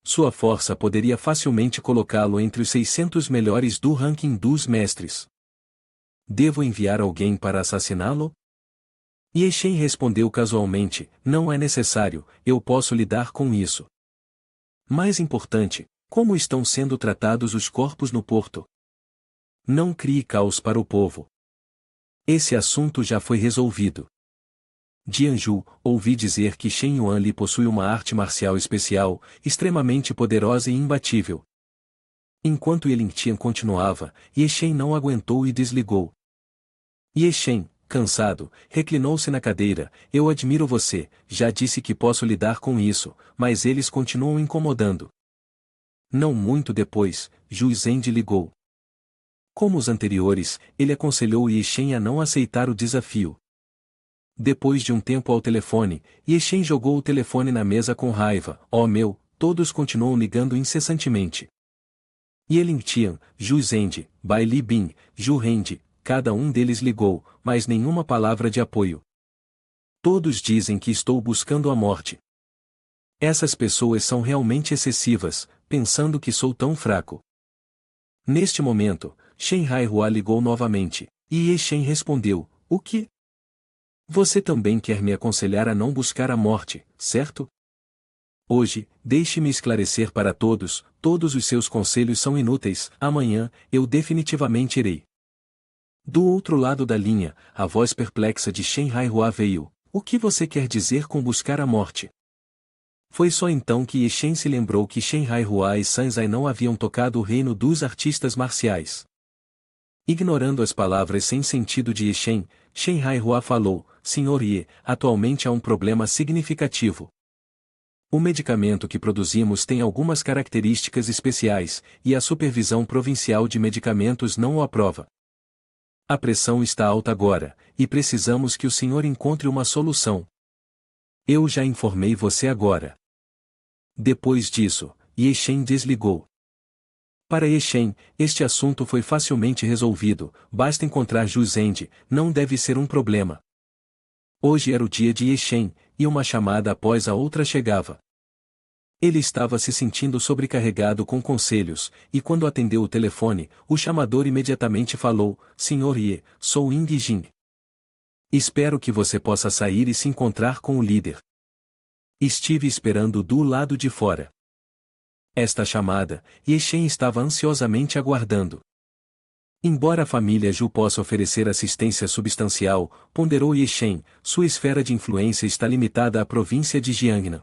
Sua força poderia facilmente colocá-lo entre os 600 melhores do ranking dos mestres. Devo enviar alguém para assassiná-lo? Yeshen respondeu casualmente: Não é necessário, eu posso lidar com isso. Mais importante, como estão sendo tratados os corpos no porto? Não crie caos para o povo. Esse assunto já foi resolvido. Jianju, ouvi dizer que Shen Yuan Li possui uma arte marcial especial, extremamente poderosa e imbatível. Enquanto Yelin-Tian continuava, Yeshen não aguentou e desligou. Yeshen, cansado, reclinou-se na cadeira: Eu admiro você, já disse que posso lidar com isso, mas eles continuam incomodando. Não muito depois, Zhu Zend ligou. Como os anteriores, ele aconselhou Yeshen a não aceitar o desafio. Depois de um tempo ao telefone, Yeshen jogou o telefone na mesa com raiva. Oh meu, todos continuam ligando incessantemente. Yelingtian, Ju Zend, Bai Li Bin, Ju Rend, cada um deles ligou, mas nenhuma palavra de apoio. Todos dizem que estou buscando a morte. Essas pessoas são realmente excessivas, pensando que sou tão fraco. Neste momento, Shen Haihua ligou novamente, e Yeshen respondeu, o que? Você também quer me aconselhar a não buscar a morte, certo? Hoje, deixe-me esclarecer para todos, todos os seus conselhos são inúteis, amanhã, eu definitivamente irei. Do outro lado da linha, a voz perplexa de Shen Haihua veio, o que você quer dizer com buscar a morte? Foi só então que Yeshen se lembrou que Shen Haihua e Sanzai não haviam tocado o reino dos artistas marciais. Ignorando as palavras sem sentido de Yeshen, Shen Haihua falou, Sr. Ye, atualmente há um problema significativo. O medicamento que produzimos tem algumas características especiais, e a Supervisão Provincial de Medicamentos não o aprova. A pressão está alta agora, e precisamos que o senhor encontre uma solução. Eu já informei você agora. Depois disso, Yeshen desligou. Para Yeshen, este assunto foi facilmente resolvido, basta encontrar Ju Zend, não deve ser um problema. Hoje era o dia de Yeshen, e uma chamada após a outra chegava. Ele estava se sentindo sobrecarregado com conselhos, e quando atendeu o telefone, o chamador imediatamente falou, Sr. Ye, sou Ying Jin. Espero que você possa sair e se encontrar com o líder. Estive esperando do lado de fora. Esta chamada, Yeshen estava ansiosamente aguardando. Embora a família Ju possa oferecer assistência substancial, ponderou Yeshen, sua esfera de influência está limitada à província de Jiangnan.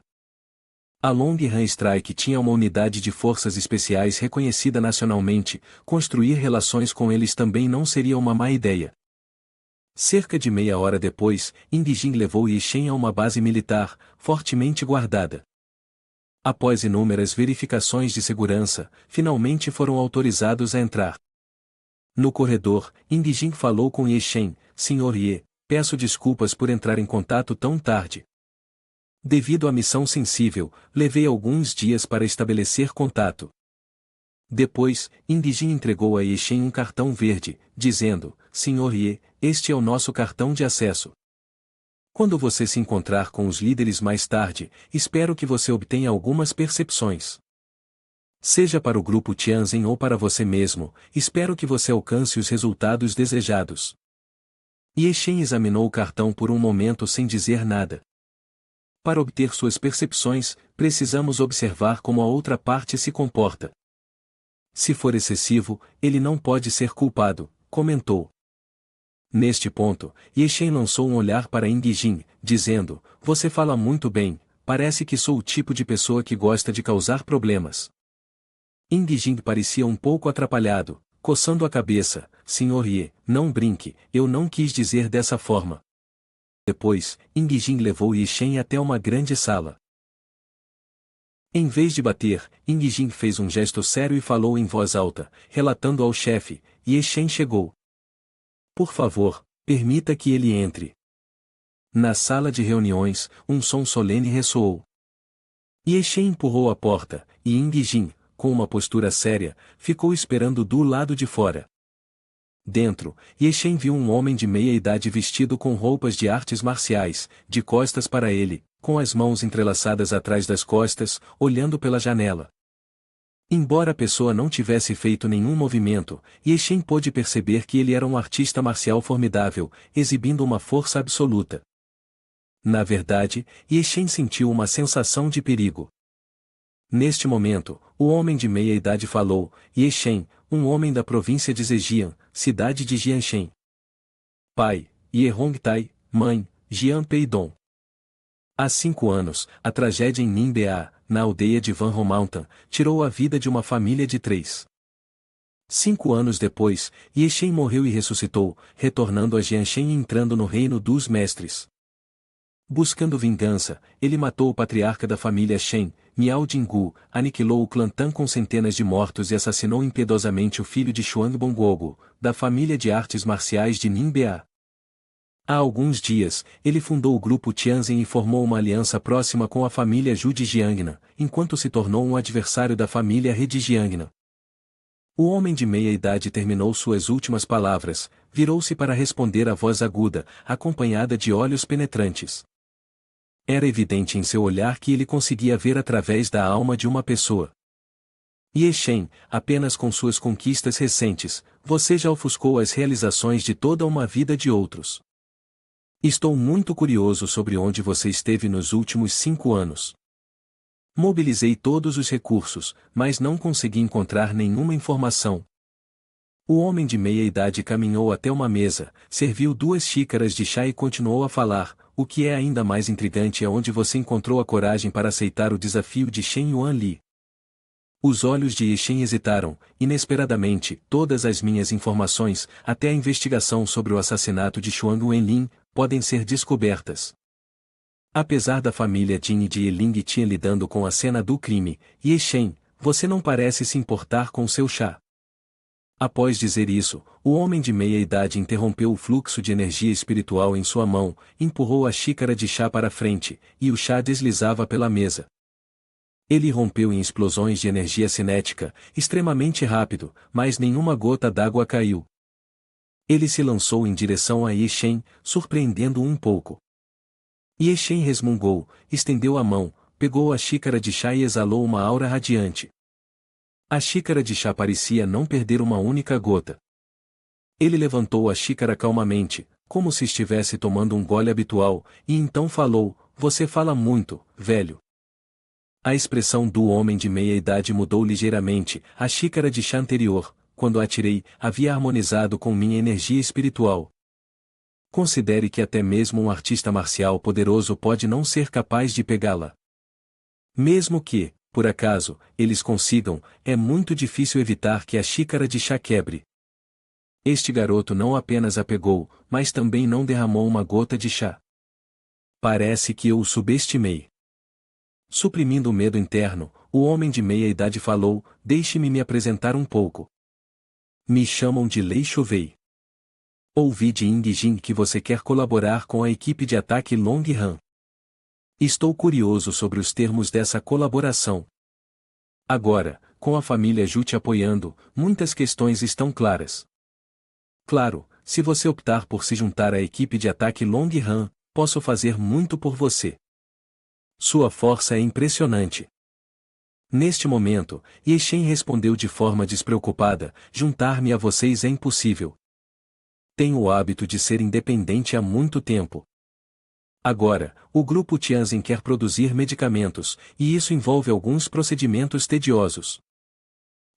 A Long Han Strike tinha uma unidade de forças especiais reconhecida nacionalmente, construir relações com eles também não seria uma má ideia. Cerca de meia hora depois, Ying levou Yeshen a uma base militar, fortemente guardada. Após inúmeras verificações de segurança, finalmente foram autorizados a entrar. No corredor, Ying falou com Yeshen, Sr. Ye, peço desculpas por entrar em contato tão tarde. Devido à missão sensível, levei alguns dias para estabelecer contato. Depois, Ying entregou a Yeshen um cartão verde, dizendo, Sr. Ye, este é o nosso cartão de acesso. Quando você se encontrar com os líderes mais tarde, espero que você obtenha algumas percepções. Seja para o grupo Tianzin ou para você mesmo, espero que você alcance os resultados desejados. Yeshen examinou o cartão por um momento sem dizer nada. Para obter suas percepções, precisamos observar como a outra parte se comporta. Se for excessivo, ele não pode ser culpado, comentou. Neste ponto, Yeshen lançou um olhar para Ying, dizendo, você fala muito bem, parece que sou o tipo de pessoa que gosta de causar problemas. Ying parecia um pouco atrapalhado, coçando a cabeça, Sr. Ye, não brinque, eu não quis dizer dessa forma. Depois, Ying levou Yeshen até uma grande sala. Em vez de bater, Ying fez um gesto sério e falou em voz alta, relatando ao chefe, Yeshen chegou. Por favor, permita que ele entre. Na sala de reuniões, um som solene ressoou. Yeshen empurrou a porta, e Ying, com uma postura séria, ficou esperando do lado de fora. Dentro, Yeshen viu um homem de meia idade vestido com roupas de artes marciais, de costas para ele, com as mãos entrelaçadas atrás das costas, olhando pela janela. Embora a pessoa não tivesse feito nenhum movimento, Yeshen pôde perceber que ele era um artista marcial formidável, exibindo uma força absoluta. Na verdade, Yeshen sentiu uma sensação de perigo. Neste momento, o homem de meia idade falou, Yeshen, um homem da província de Zhejiang, cidade de Jianshen. Pai, Ye Hongtai, mãe, Jian Peidong. Há 5 anos, a tragédia em Ningbea, na aldeia de Van Mountain, tirou a vida de uma família de 3. 5 anos depois, Yeshen morreu e ressuscitou, retornando a Jianshen e entrando no reino dos mestres. Buscando vingança, ele matou o patriarca da família Shen, Miao Jinggu, aniquilou o clã Tan com centenas de mortos e assassinou impiedosamente o filho de Xuangbong Guogu, da família de artes marciais de Ningbea. Há alguns dias, ele fundou o grupo Tianzin e formou uma aliança próxima com a família Zhu de Jiangnan, enquanto se tornou um adversário da família He de Jiangnan. O homem de meia-idade terminou suas últimas palavras, virou-se para responder a voz aguda, acompanhada de olhos penetrantes. Era evidente em seu olhar que ele conseguia ver através da alma de uma pessoa. Ye Shen, apenas com suas conquistas recentes, você já ofuscou as realizações de toda uma vida de outros. Estou muito curioso sobre onde você esteve nos últimos 5 anos. Mobilizei todos os recursos, mas não consegui encontrar nenhuma informação. O homem de meia-idade caminhou até uma mesa, serviu 2 xícaras de chá e continuou a falar. O que é ainda mais intrigante é onde você encontrou a coragem para aceitar o desafio de Shen Yuanli. Os olhos de Ye Shen hesitaram. Inesperadamente, todas as minhas informações, até a investigação sobre o assassinato de Xuan Wenlin, podem ser descobertas. Apesar da família Jin e de Yeling tinha lidando com a cena do crime, Ye Shen, você não parece se importar com seu chá. Após dizer isso, o homem de meia-idade interrompeu o fluxo de energia espiritual em sua mão, empurrou a xícara de chá para frente, e o chá deslizava pela mesa. Ele rompeu em explosões de energia cinética, extremamente rápido, mas nenhuma gota d'água caiu. Ele se lançou em direção a Ye Shen, surpreendendo-o um pouco. Ye Shen resmungou, estendeu a mão, pegou a xícara de chá e exalou uma aura radiante. A xícara de chá parecia não perder uma única gota. Ele levantou a xícara calmamente, como se estivesse tomando um gole habitual, e então falou: "Você fala muito, velho." A expressão do homem de meia-idade mudou ligeiramente. A xícara de chá anterior, quando a tirei, havia harmonizado com minha energia espiritual. Considere que até mesmo um artista marcial poderoso pode não ser capaz de pegá-la. Mesmo que, por acaso, eles consigam, é muito difícil evitar que a xícara de chá quebre. Este garoto não apenas a pegou, mas também não derramou uma gota de chá. Parece que eu o subestimei. Suprimindo o medo interno, o homem de meia-idade falou: "Deixe-me me apresentar um pouco. Me chamam de Lei Chuvei. Ouvi de Ying Jin que você quer colaborar com a equipe de ataque Long Han. Estou curioso sobre os termos dessa colaboração. Agora, com a família Ju te apoiando, muitas questões estão claras. Claro, se você optar por se juntar à equipe de ataque Long Han, posso fazer muito por você. Sua força é impressionante." Neste momento, Ye Shen respondeu de forma despreocupada: "Juntar-me a vocês é impossível. Tenho o hábito de ser independente há muito tempo. Agora, o grupo Tianzin quer produzir medicamentos, e isso envolve alguns procedimentos tediosos.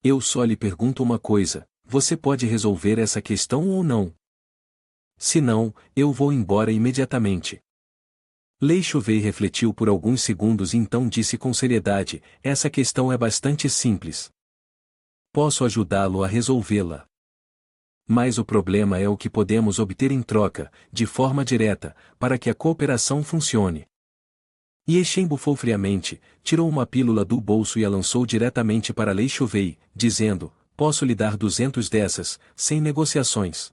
Eu só lhe pergunto uma coisa: você pode resolver essa questão ou não? Se não, eu vou embora imediatamente." Lei Chuvei refletiu por alguns segundos e então disse com seriedade: "Essa questão é bastante simples. Posso ajudá-lo a resolvê-la. Mas o problema é o que podemos obter em troca, de forma direta, para que a cooperação funcione." Ye Shen bufou friamente, tirou uma pílula do bolso e a lançou diretamente para Lei Chuvei, dizendo: "Posso lhe dar 200 dessas, sem negociações."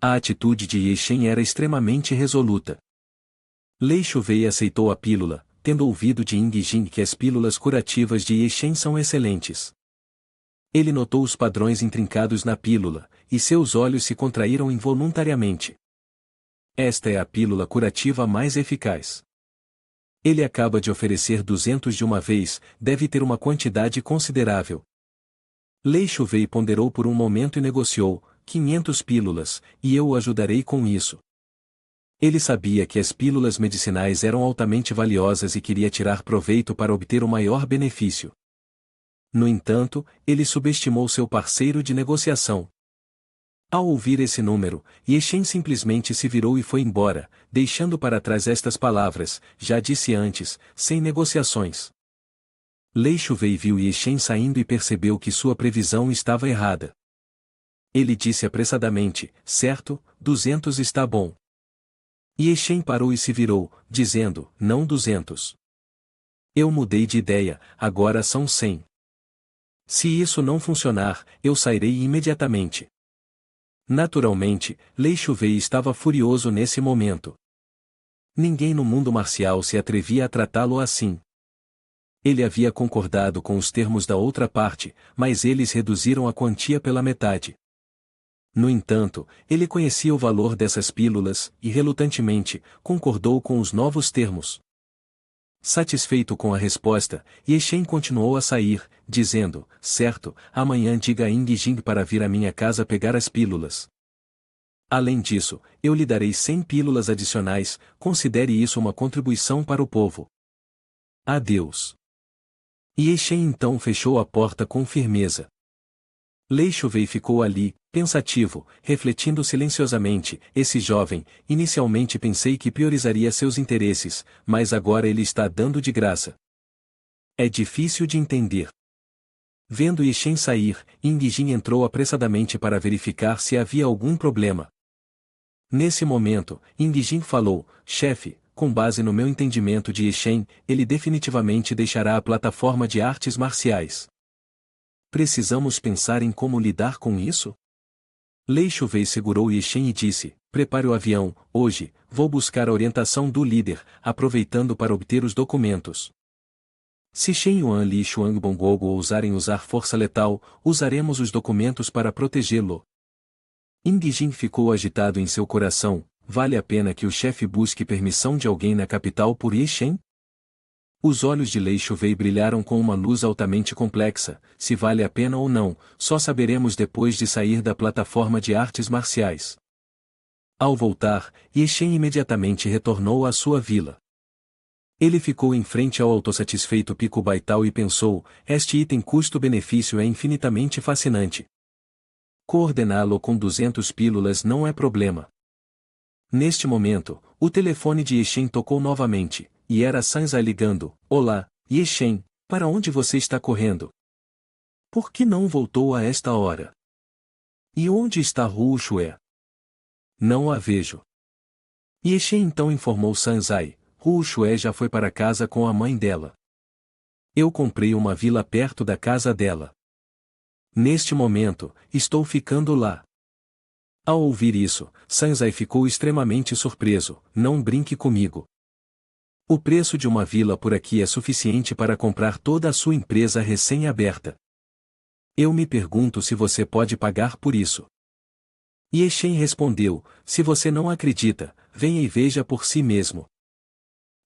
A atitude de Ye Shen era extremamente resoluta. Lei Chuvei aceitou a pílula, tendo ouvido de Ying Jin que as pílulas curativas de Ye Shen são excelentes. Ele notou os padrões intrincados na pílula, e seus olhos se contraíram involuntariamente. Esta é a pílula curativa mais eficaz. Ele acaba de oferecer 200 de uma vez, deve ter uma quantidade considerável. Lei Chuvei ponderou por um momento e negociou: 500 pílulas, e eu o ajudarei com isso. Ele sabia que as pílulas medicinais eram altamente valiosas e queria tirar proveito para obter o maior benefício. No entanto, ele subestimou seu parceiro de negociação. Ao ouvir esse número, Ye Shen simplesmente se virou e foi embora, deixando para trás estas palavras: "Já disse antes, sem negociações." Lei Chuvei viu Ye Shen saindo e percebeu que sua previsão estava errada. Ele disse apressadamente: "Certo, 200 está bom." Ye Shen parou e se virou, dizendo: "Não 200. Eu mudei de ideia, agora são 100. Se isso não funcionar, eu sairei imediatamente." Naturalmente, Lei Chuvei estava furioso nesse momento. Ninguém no mundo marcial se atrevia a tratá-lo assim. Ele havia concordado com os termos da outra parte, mas eles reduziram a quantia pela metade. No entanto, ele conhecia o valor dessas pílulas, e relutantemente, concordou com os novos termos. Satisfeito com a resposta, Yeshen continuou a sair, dizendo, certo, amanhã diga a Ying Jing para vir à minha casa pegar as pílulas. Além disso, eu lhe darei 100 pílulas adicionais, considere isso uma contribuição para o povo. Adeus. Yeshen então fechou a porta com firmeza. Lei Chuvei ficou ali, pensativo, refletindo silenciosamente. Esse jovem, inicialmente pensei que priorizaria seus interesses, mas agora ele está dando de graça. É difícil de entender. Vendo Yeshen sair, Ying Jin entrou apressadamente para verificar se havia algum problema. Nesse momento, Ying Jin falou, chefe, com base no meu entendimento de Yeshen, ele definitivamente deixará a plataforma de artes marciais. Precisamos pensar em como lidar com isso? Lei Chuvei segurou Yeshen e disse, prepare o avião, hoje, vou buscar a orientação do líder, aproveitando para obter os documentos. Se Shen Yuan Li e Xuang Bongogo ousarem usar força letal, usaremos os documentos para protegê-lo. Ying Jin ficou agitado em seu coração, vale a pena que o chefe busque permissão de alguém na capital por Yeshen? Os olhos de Lei Chuvei brilharam com uma luz altamente complexa, se vale a pena ou não, só saberemos depois de sair da plataforma de artes marciais. Ao voltar, Yeshen imediatamente retornou à sua vila. Ele ficou em frente ao autossatisfeito Pico Baital e pensou, este item custo-benefício é infinitamente fascinante. Coordená-lo com 200 pílulas não é problema. Neste momento, o telefone de Yeshen tocou novamente, e era Sanzai ligando. Olá, Yeshen, para onde você está correndo? Por que não voltou a esta hora? E onde está Hu Shue? Não a vejo. Yeshen então informou Sanzai, Hu Shue já foi para casa com a mãe dela. Eu comprei uma vila perto da casa dela. Neste momento, estou ficando lá. Ao ouvir isso, Sanzai ficou extremamente surpreso, não brinque comigo. O preço de uma vila por aqui é suficiente para comprar toda a sua empresa recém-aberta. Eu me pergunto se você pode pagar por isso. Yeshen respondeu, se você não acredita, venha e veja por si mesmo.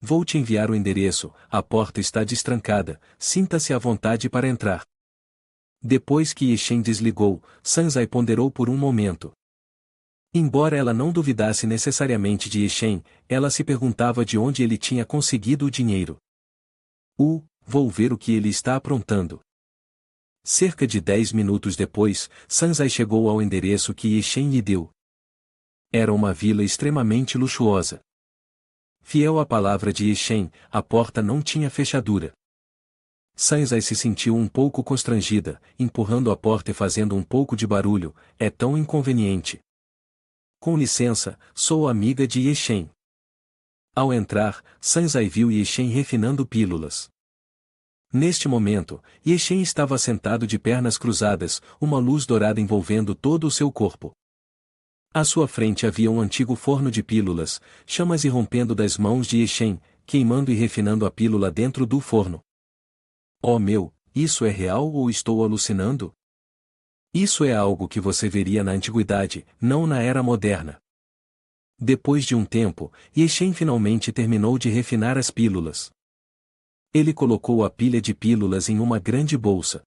Vou te enviar o endereço, a porta está destrancada, sinta-se à vontade para entrar. Depois que Yeshen desligou, Sanzai ponderou por um momento. Embora ela não duvidasse necessariamente de Yeshen, ela se perguntava de onde ele tinha conseguido o dinheiro. Vou ver o que ele está aprontando. Cerca de 10 minutos depois, Sanzai chegou ao endereço que Yeshen lhe deu. Era uma vila extremamente luxuosa. Fiel à palavra de Yeshen, a porta não tinha fechadura. Sanzai se sentiu um pouco constrangida, empurrando a porta e fazendo um pouco de barulho, é tão inconveniente. Com licença, sou amiga de Yeshen. Ao entrar, Sanzai viu Yeshen refinando pílulas. Neste momento, Yeshen estava sentado de pernas cruzadas, uma luz dourada envolvendo todo o seu corpo. À sua frente havia um antigo forno de pílulas, chamas irrompendo das mãos de Yeshen, queimando e refinando a pílula dentro do forno. Oh meu, isso é real ou estou alucinando? Isso é algo que você veria na antiguidade, não na era moderna. Depois de um tempo, Yeshen finalmente terminou de refinar as pílulas. Ele colocou a pilha de pílulas em uma grande bolsa.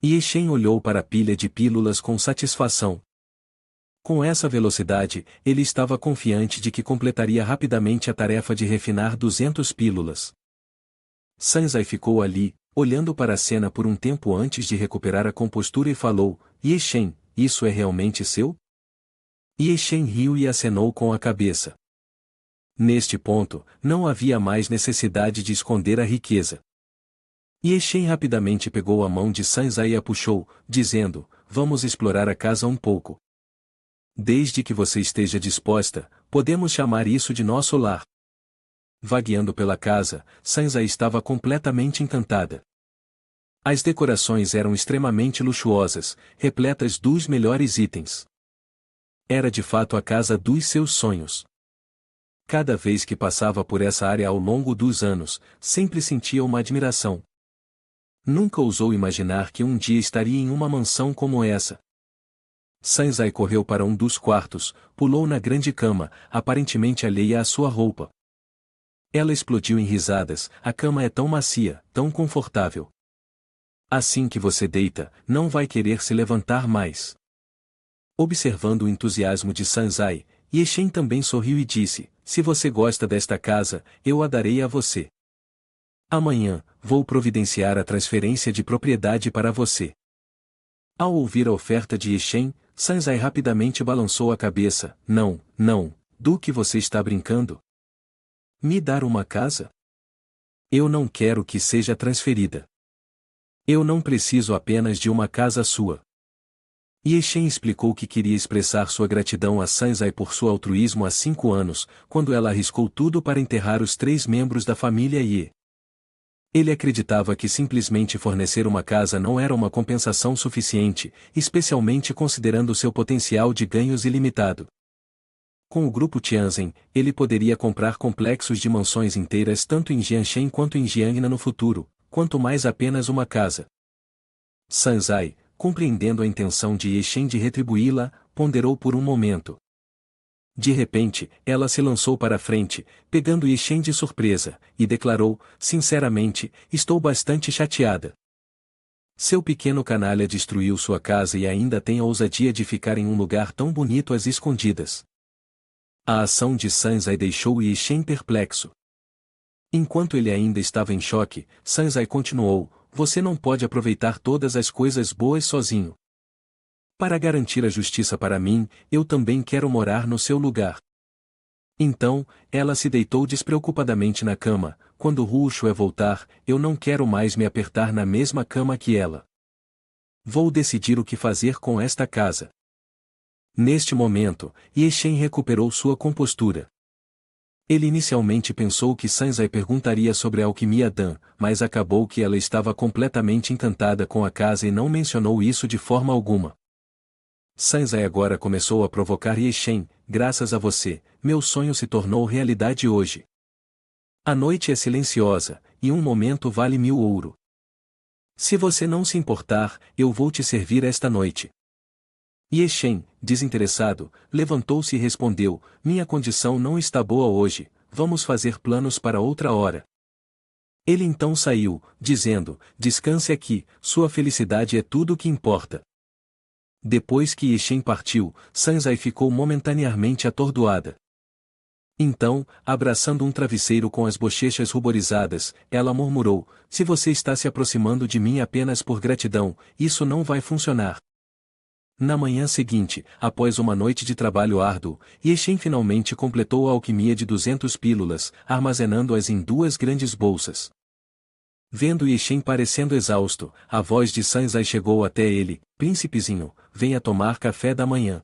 Yeshen olhou para a pilha de pílulas com satisfação. Com essa velocidade, ele estava confiante de que completaria rapidamente a tarefa de refinar 200 pílulas. Sanzai ficou ali, olhando para a cena por um tempo antes de recuperar a compostura e falou, Yeshen, isso é realmente seu? Yeshen riu e acenou com a cabeça. Neste ponto, não havia mais necessidade de esconder a riqueza. Yeshen rapidamente pegou a mão de Sanzai e a puxou, dizendo, vamos explorar a casa um pouco. Desde que você esteja disposta, podemos chamar isso de nosso lar. Vagueando pela casa, Sanzai estava completamente encantada. As decorações eram extremamente luxuosas, repletas dos melhores itens. Era de fato a casa dos seus sonhos. Cada vez que passava por essa área ao longo dos anos, sempre sentia uma admiração. Nunca ousou imaginar que um dia estaria em uma mansão como essa. Sanzai correu para um dos quartos, pulou na grande cama, aparentemente alheia à sua roupa. Ela explodiu em risadas, a cama é tão macia, tão confortável. Assim que você deita, não vai querer se levantar mais. Observando o entusiasmo de Sanzai, Yeshen também sorriu e disse, se você gosta desta casa, eu a darei a você. Amanhã, vou providenciar a transferência de propriedade para você. Ao ouvir a oferta de Yeshen, Sanzai rapidamente balançou a cabeça, não, não, do que você está brincando? Me dar uma casa? Eu não quero que seja transferida. Eu não preciso apenas de uma casa sua. Yeshen explicou que queria expressar sua gratidão a Sanzai por seu altruísmo há 5 anos, quando ela arriscou tudo para enterrar os 3 membros da família Ye. Ele acreditava que simplesmente fornecer uma casa não era uma compensação suficiente, especialmente considerando seu potencial de ganhos ilimitado. Com o grupo Tianzhen, ele poderia comprar complexos de mansões inteiras tanto em Jianshen quanto em Jiangnan no futuro, quanto mais apenas uma casa. Sanzai, compreendendo a intenção de Yeshen de retribuí-la, ponderou por um momento. De repente, ela se lançou para a frente, pegando Yeshen de surpresa, e declarou, sinceramente, estou bastante chateada. Seu pequeno canalha destruiu sua casa e ainda tem a ousadia de ficar em um lugar tão bonito às escondidas. A ação de Sanzai deixou Yeshen perplexo. Enquanto ele ainda estava em choque, Sanzai continuou, você não pode aproveitar todas as coisas boas sozinho. Para garantir a justiça para mim, eu também quero morar no seu lugar. Então, ela se deitou despreocupadamente na cama, quando Hu Shue voltar, eu não quero mais me apertar na mesma cama que ela. Vou decidir o que fazer com esta casa. Neste momento, Yeshen recuperou sua compostura. Ele inicialmente pensou que Sanzai perguntaria sobre a alquimia Dan, mas acabou que ela estava completamente encantada com a casa e não mencionou isso de forma alguma. Sanzai agora começou a provocar Yeshen, graças a você, meu sonho se tornou realidade hoje. A noite é silenciosa, e um momento vale 1000 ouro. Se você não se importar, eu vou te servir esta noite. Yeshen, desinteressado, levantou-se e respondeu, minha condição não está boa hoje, vamos fazer planos para outra hora. Ele então saiu, dizendo, descanse aqui, sua felicidade é tudo o que importa. Depois que Yeshen partiu, Sanzai ficou momentaneamente atordoada. Então, abraçando um travesseiro com as bochechas ruborizadas, ela murmurou, se você está se aproximando de mim apenas por gratidão, isso não vai funcionar. Na manhã seguinte, após uma noite de trabalho árduo, Yeshen finalmente completou a alquimia de 200 pílulas, armazenando-as em 2 grandes bolsas. Vendo Yeshen parecendo exausto, a voz de Sanzai chegou até ele, príncipezinho, venha tomar café da manhã.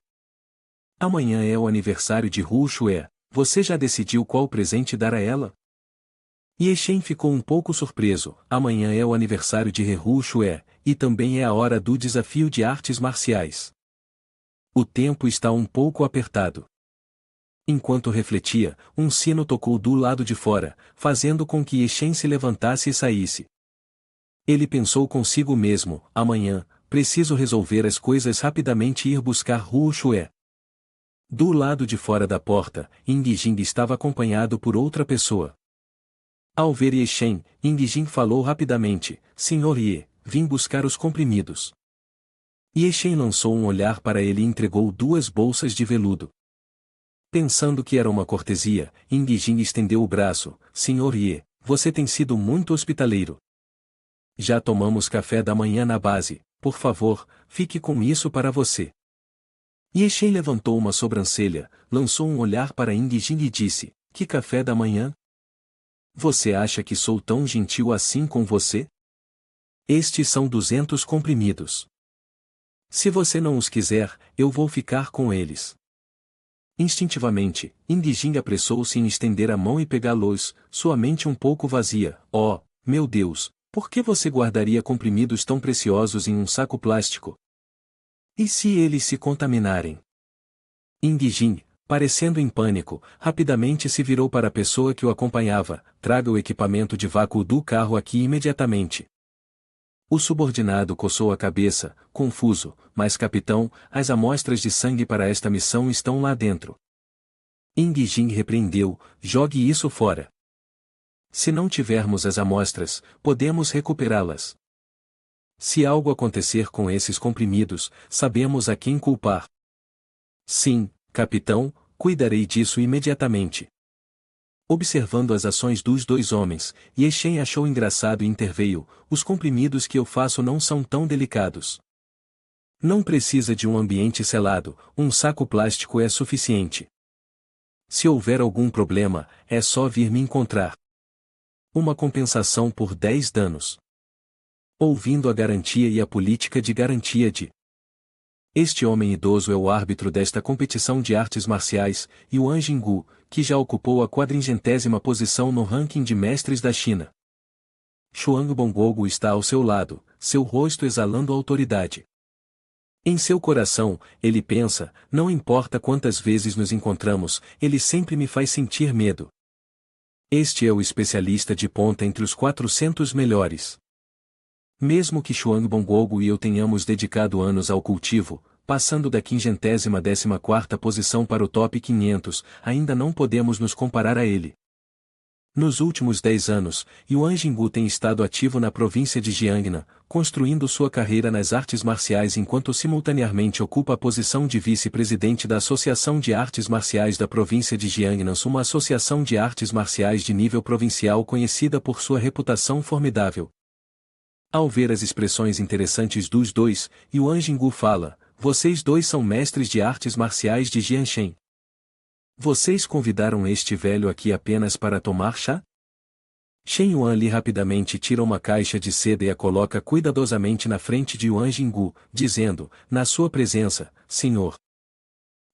Amanhã é o aniversário de Hu Shue, você já decidiu qual presente dar a ela? Yeshen ficou um pouco surpreso, amanhã é o aniversário de Hu Shue, e também é a hora do desafio de artes marciais. O tempo está um pouco apertado. Enquanto refletia, um sino tocou do lado de fora, fazendo com que Yeshen se levantasse e saísse. Ele pensou consigo mesmo, amanhã, preciso resolver as coisas rapidamente e ir buscar Hu Shue. Do lado de fora da porta, Ying Jing estava acompanhado por outra pessoa. Ao ver Yeshen, Ying Jing falou rapidamente, Senhor Ye, vim buscar os comprimidos. Yeshen lançou um olhar para ele e entregou 2 bolsas de veludo. Pensando que era uma cortesia, Ying Jing estendeu o braço, Senhor Ye, você tem sido muito hospitaleiro. Já tomamos café da manhã na base, por favor, fique com isso para você. Yeshen levantou uma sobrancelha, lançou um olhar para Ying Jing e disse, que café da manhã? Você acha que sou tão gentil assim com você? Estes são 200 comprimidos. Se você não os quiser, eu vou ficar com eles. Instintivamente, Ying Jing apressou-se em estender a mão e pegá-los, sua mente um pouco vazia. Oh, meu Deus, por que você guardaria comprimidos tão preciosos em um saco plástico? E se eles se contaminarem? Ying Jin, parecendo em pânico, rapidamente se virou para a pessoa que o acompanhava: traga o equipamento de vácuo do carro aqui imediatamente. O subordinado coçou a cabeça, confuso: mas capitão, as amostras de sangue para esta missão estão lá dentro. Ying Jin repreendeu: jogue isso fora. Se não tivermos as amostras, podemos recuperá-las. Se algo acontecer com esses comprimidos, sabemos a quem culpar. Sim, capitão, cuidarei disso imediatamente. Observando as ações dos dois homens, Ye Shen achou engraçado e interveio: os comprimidos que eu faço não são tão delicados. Não precisa de um ambiente selado, um saco plástico é suficiente. Se houver algum problema, é só vir me encontrar. Uma compensação por 10 danos. Ouvindo a garantia e a política de garantia de. Este homem idoso é o árbitro desta competição de artes marciais, Yuan Jinggu, que já ocupou a 400ª posição no ranking de mestres da China. Xuang Bongogo está ao seu lado, seu rosto exalando autoridade. Em seu coração, ele pensa: não importa quantas vezes nos encontramos, ele sempre me faz sentir medo. Este é o especialista de ponta entre os 400 melhores. Mesmo que Xuang Bongogo e eu tenhamos dedicado anos ao cultivo, passando da 514ª posição para o top 500, ainda não podemos nos comparar a ele. Nos últimos 10 anos, Yuan Jinggu tem estado ativo na província de Jiangnan, construindo sua carreira nas artes marciais enquanto simultaneamente ocupa a posição de vice-presidente da Associação de Artes Marciais da província de Jiangnan, uma associação de artes marciais de nível provincial conhecida por sua reputação formidável. Ao ver as expressões interessantes dos dois, Yuan Jinggu fala: vocês dois são mestres de artes marciais de Jianshen. Vocês convidaram este velho aqui apenas para tomar chá? Shen Yuan Li rapidamente tira uma caixa de seda e a coloca cuidadosamente na frente de Yuan Jinggu, dizendo: na sua presença, senhor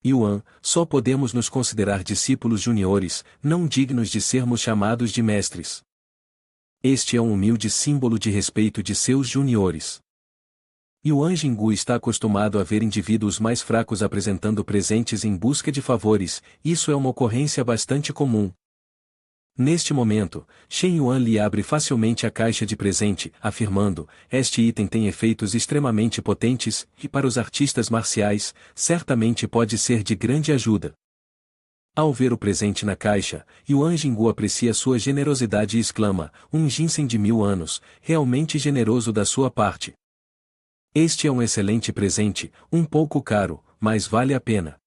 Yuan, só podemos nos considerar discípulos juniores, não dignos de sermos chamados de mestres. Este é um humilde símbolo de respeito de seus juniores. Yuan Jinggu está acostumado a ver indivíduos mais fracos apresentando presentes em busca de favores, isso é uma ocorrência bastante comum. Neste momento, Shen Yuan Li abre facilmente a caixa de presente, afirmando: este item tem efeitos extremamente potentes, e para os artistas marciais, certamente pode ser de grande ajuda. Ao ver o presente na caixa, Yuan Jinggu aprecia sua generosidade e exclama: um ginseng de 1000 anos, realmente generoso da sua parte. Este é um excelente presente, um pouco caro, mas vale a pena.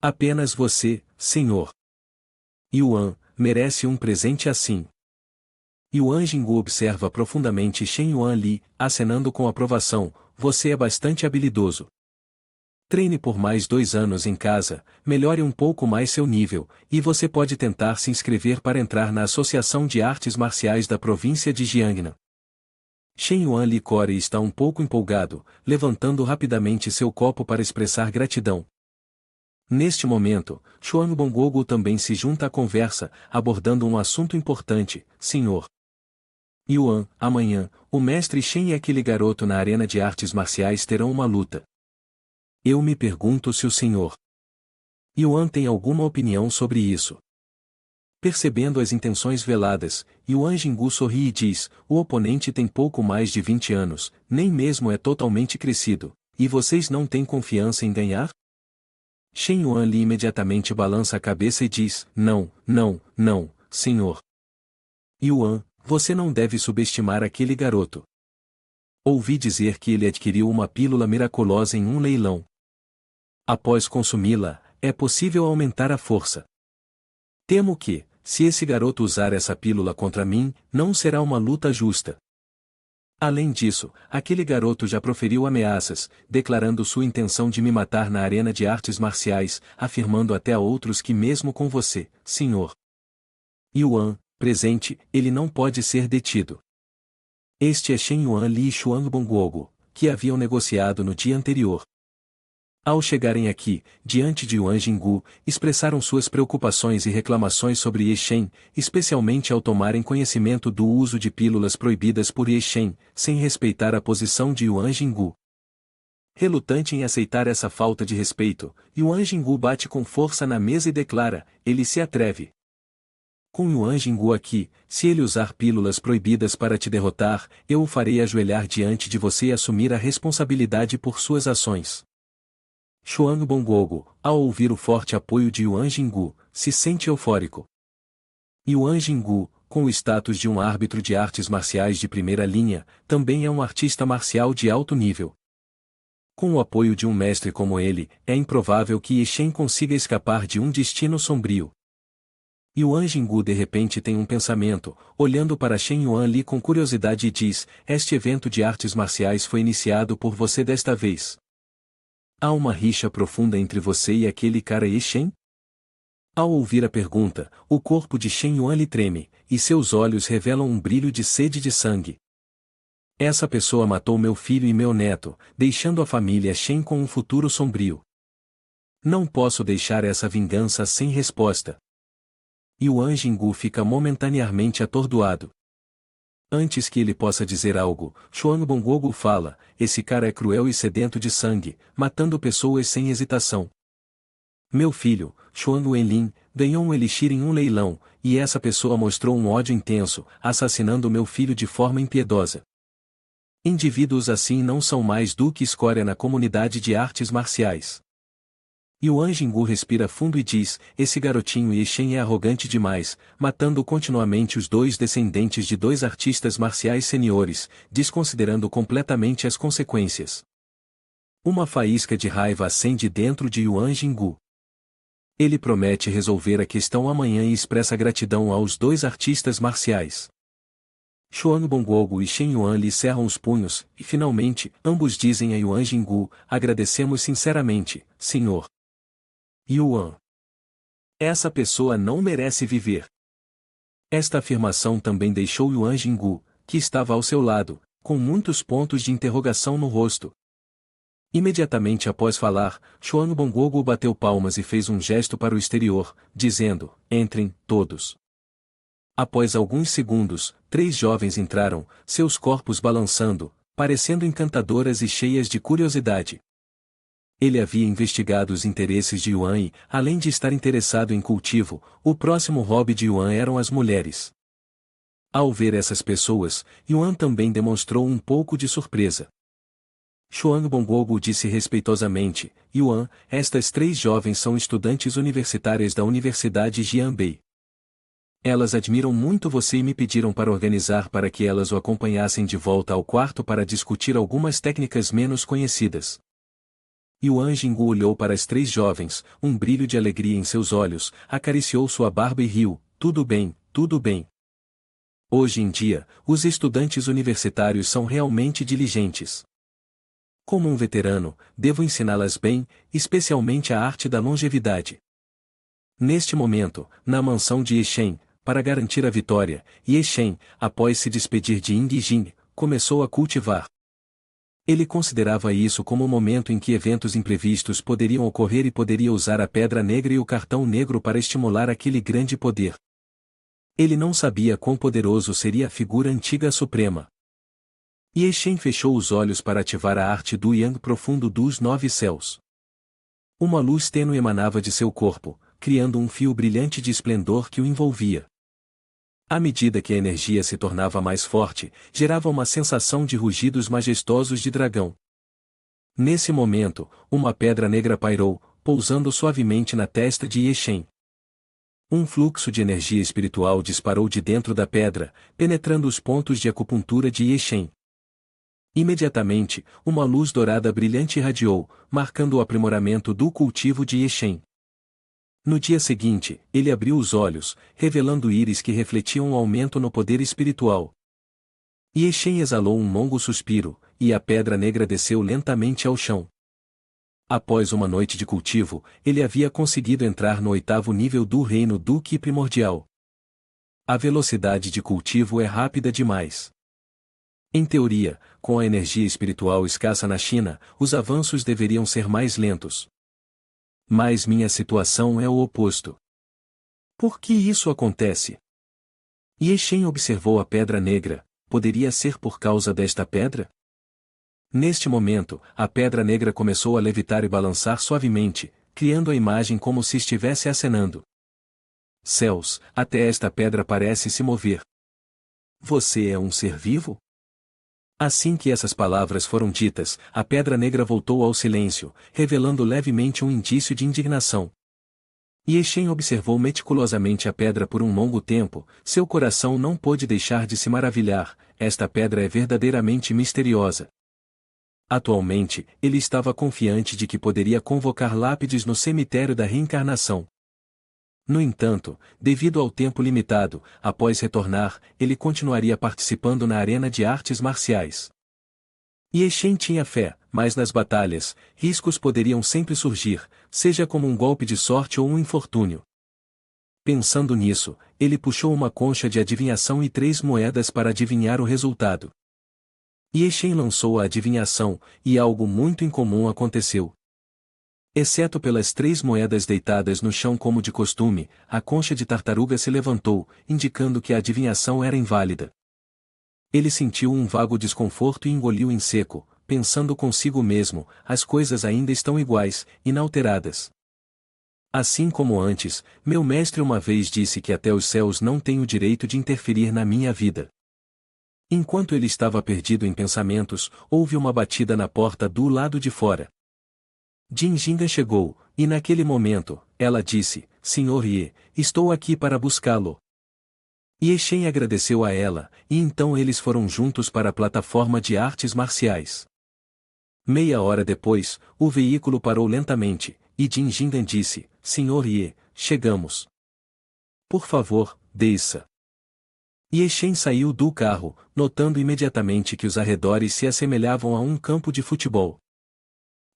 Apenas você, senhor Yuan, merece um presente assim. Yuan Jinggu observa profundamente Shen Yuan Li, acenando com aprovação: você é bastante habilidoso. Treine por mais 2 anos em casa, melhore um pouco mais seu nível, e você pode tentar se inscrever para entrar na Associação de Artes Marciais da província de Jiangnan. Shen Yuan Li Core está um pouco empolgado, levantando rapidamente seu copo para expressar gratidão. Neste momento, Xuang Bongogo também se junta à conversa, abordando um assunto importante: senhor Yuan, amanhã, o mestre Shen e aquele garoto na arena de artes marciais terão uma luta. Eu me pergunto se o senhor Yuan tem alguma opinião sobre isso. Percebendo as intenções veladas, Yuan Jinggu sorri e diz: o oponente tem pouco mais de 20 anos, nem mesmo é totalmente crescido, e vocês não têm confiança em ganhar? Shen Yuan Li imediatamente balança a cabeça e diz: não, senhor Yuan, você não deve subestimar aquele garoto. Ouvi dizer que ele adquiriu uma pílula miraculosa em um leilão. Após consumi-la, é possível aumentar a força. Temo que, se esse garoto usar essa pílula contra mim, não será uma luta justa. Além disso, aquele garoto já proferiu ameaças, declarando sua intenção de me matar na arena de artes marciais, afirmando até a outros que mesmo com você, senhor Yuan, presente, ele não pode ser detido. Este é Shen Yuan Li e Xuang Bongogo, que haviam negociado no dia anterior. Ao chegarem aqui, diante de Yuan Jinggu, expressaram suas preocupações e reclamações sobre Ye Shen, especialmente ao tomarem conhecimento do uso de pílulas proibidas por Ye Shen, sem respeitar a posição de Yuan Jinggu. Relutante em aceitar essa falta de respeito, Yuan Jinggu bate com força na mesa e declara: ele se atreve. Com Yuan Jinggu aqui, se ele usar pílulas proibidas para te derrotar, eu o farei ajoelhar diante de você e assumir a responsabilidade por suas ações. Xuan Bongogo, ao ouvir o forte apoio de Yuan Jinggu, se sente eufórico. Yuan Jinggu, com o status de um árbitro de artes marciais de primeira linha, também é um artista marcial de alto nível. Com o apoio de um mestre como ele, é improvável que Ye Shen consiga escapar de um destino sombrio. Yuan Jinggu de repente tem um pensamento, olhando para Shen Yuan Li com curiosidade e diz: este evento de artes marciais foi iniciado por você desta vez. Há uma rixa profunda entre você e aquele cara Ye Shen? Ao ouvir a pergunta, o corpo de Shen Yuan Li treme, e seus olhos revelam um brilho de sede de sangue. Essa pessoa matou meu filho e meu neto, deixando a família Shen com um futuro sombrio. Não posso deixar essa vingança sem resposta. Yuan Jinggu fica momentaneamente atordoado. Antes que ele possa dizer algo, Xuan Bongogo fala: esse cara é cruel e sedento de sangue, matando pessoas sem hesitação. Meu filho, Xuan Wenlin, ganhou um elixir em um leilão, e essa pessoa mostrou um ódio intenso, assassinando meu filho de forma impiedosa. Indivíduos assim não são mais do que escória na comunidade de artes marciais. Yuan Jinggu respira fundo e diz: esse garotinho Ye Shen é arrogante demais, matando continuamente os dois descendentes de dois artistas marciais seniores, desconsiderando completamente as consequências. Uma faísca de raiva acende dentro de Yuan Jinggu. Ele promete resolver a questão amanhã e expressa gratidão aos dois artistas marciais. Xuan Bongogo e Shen Yuan Li cerram os punhos, e finalmente, ambos dizem a Yuan Jinggu: agradecemos sinceramente, senhor Yuan. Essa pessoa não merece viver. Esta afirmação também deixou Yuan Jinggu, que estava ao seu lado, com muitos pontos de interrogação no rosto. Imediatamente após falar, Xuan Bongogo bateu palmas e fez um gesto para o exterior, dizendo: entrem, todos. Após alguns segundos, 3 jovens entraram, seus corpos balançando, parecendo encantadoras e cheias de curiosidade. Ele havia investigado os interesses de Yuan e, além de estar interessado em cultivo, o próximo hobby de Yuan eram as mulheres. Ao ver essas pessoas, Yuan também demonstrou um pouco de surpresa. Xuan Bongogo disse respeitosamente: Yuan, estas 3 jovens são estudantes universitárias da Universidade Jianbei. Elas admiram muito você e me pediram para organizar para que elas o acompanhassem de volta ao quarto para discutir algumas técnicas menos conhecidas. Yuan Jinggu olhou para as 3 jovens, um brilho de alegria em seus olhos, acariciou sua barba e riu: tudo bem, tudo bem. Hoje em dia, os estudantes universitários são realmente diligentes. Como um veterano, devo ensiná-las bem, especialmente a arte da longevidade. Neste momento, na mansão de Ye Shen, para garantir a vitória, Ye Shen, após se despedir de Ying Jing, começou a cultivar. Ele considerava isso como o momento em que eventos imprevistos poderiam ocorrer e poderia usar a pedra negra e o cartão negro para estimular aquele grande poder. Ele não sabia quão poderoso seria a figura antiga suprema. Ye Shen fechou os olhos para ativar a arte do Yang profundo dos 9 céus. Uma luz tênue emanava de seu corpo, criando um fio brilhante de esplendor que o envolvia. À medida que a energia se tornava mais forte, gerava uma sensação de rugidos majestosos de dragão. Nesse momento, uma pedra negra pairou, pousando suavemente na testa de Ye Shen. Um fluxo de energia espiritual disparou de dentro da pedra, penetrando os pontos de acupuntura de Ye Shen. Imediatamente, uma luz dourada brilhante irradiou, marcando o aprimoramento do cultivo de Ye Shen. No dia seguinte, ele abriu os olhos, revelando íris que refletiam um aumento no poder espiritual. Ye Shen exalou um longo suspiro, e a pedra negra desceu lentamente ao chão. Após uma noite de cultivo, ele havia conseguido entrar no 8º nível do reino do Qi primordial. A velocidade de cultivo é rápida demais. Em teoria, com a energia espiritual escassa na China, os avanços deveriam ser mais lentos. Mas minha situação é o oposto. Por que isso acontece? Ye Shen observou a pedra negra. Poderia ser por causa desta pedra? Neste momento, a pedra negra começou a levitar e balançar suavemente, criando a imagem como se estivesse acenando. Céus, até esta pedra parece se mover. Você é um ser vivo? Assim que essas palavras foram ditas, a pedra negra voltou ao silêncio, revelando levemente um indício de indignação. Yeshen observou meticulosamente a pedra por um longo tempo, seu coração não pôde deixar de se maravilhar, esta pedra é verdadeiramente misteriosa. Atualmente, ele estava confiante de que poderia convocar lápides no cemitério da reencarnação. No entanto, devido ao tempo limitado, após retornar, ele continuaria participando na arena de artes marciais. Yeshen tinha fé, mas nas batalhas, riscos poderiam sempre surgir, seja como um golpe de sorte ou um infortúnio. Pensando nisso, ele puxou uma concha de adivinhação e 3 moedas para adivinhar o resultado. Yeshen lançou a adivinhação, e algo muito incomum aconteceu. Exceto pelas 3 moedas deitadas no chão como de costume, a concha de tartaruga se levantou, indicando que a adivinhação era inválida. Ele sentiu um vago desconforto e engoliu em seco, pensando consigo mesmo, as coisas ainda estão iguais, inalteradas. Assim como antes, meu mestre uma vez disse que até os céus não têm o direito de interferir na minha vida. Enquanto ele estava perdido em pensamentos, houve uma batida na porta do lado de fora. Jinjinga chegou, e naquele momento, ela disse, Senhor Ye, estou aqui para buscá-lo. Yeshen agradeceu a ela, e então eles foram juntos para a plataforma de artes marciais. Meia hora depois, o veículo parou lentamente, e Jinjinga disse, Senhor Ye, chegamos. Por favor, desça. Yeshen saiu do carro, notando imediatamente que os arredores se assemelhavam a um campo de futebol.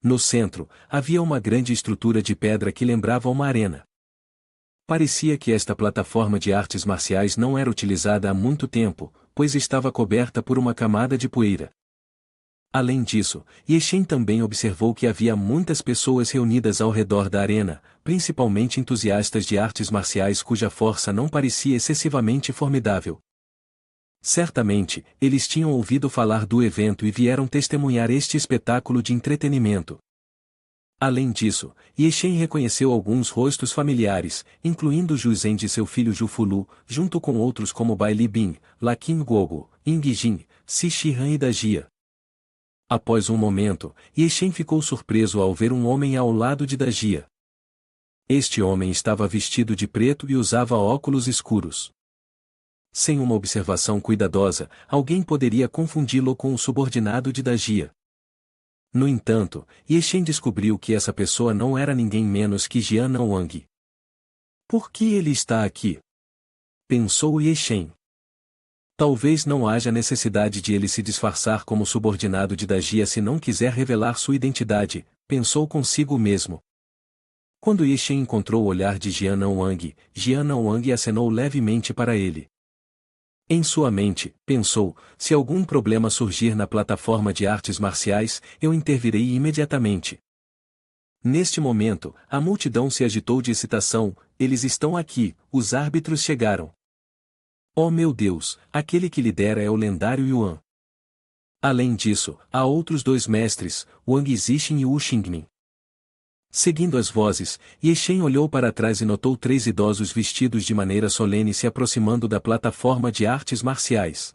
No centro, havia uma grande estrutura de pedra que lembrava uma arena. Parecia que esta plataforma de artes marciais não era utilizada há muito tempo, pois estava coberta por uma camada de poeira. Além disso, Yeshen também observou que havia muitas pessoas reunidas ao redor da arena, principalmente entusiastas de artes marciais cuja força não parecia excessivamente formidável. Certamente, eles tinham ouvido falar do evento e vieram testemunhar este espetáculo de entretenimento. Além disso, Yeshen reconheceu alguns rostos familiares, incluindo Ju Zhen de seu filho Ju Fulu, junto com outros como Bai Li Bin, Lakin Gogo, Ying Jin, Si Shihan e Dajia. Após um momento, Yeshen ficou surpreso ao ver um homem ao lado de Dajia. Este homem estava vestido de preto e usava óculos escuros. Sem uma observação cuidadosa, alguém poderia confundi-lo com o subordinado de Dajia. No entanto, Yeshen descobriu que essa pessoa não era ninguém menos que Jian Wang. Por que ele está aqui? Pensou Yeshen. Talvez não haja necessidade de ele se disfarçar como subordinado de Dajia se não quiser revelar sua identidade, pensou consigo mesmo. Quando Yeshen encontrou o olhar de Jian Wang acenou levemente para ele. Em sua mente, pensou, se algum problema surgir na plataforma de artes marciais, eu intervirei imediatamente. Neste momento, a multidão se agitou de excitação, eles estão aqui, os árbitros chegaram. Oh meu Deus, aquele que lidera é o lendário Yuan. Além disso, há outros 2 mestres, Wang Zixin e Wu Xingmin. Seguindo as vozes, Yeshen olhou para trás e notou 3 idosos vestidos de maneira solene se aproximando da plataforma de artes marciais.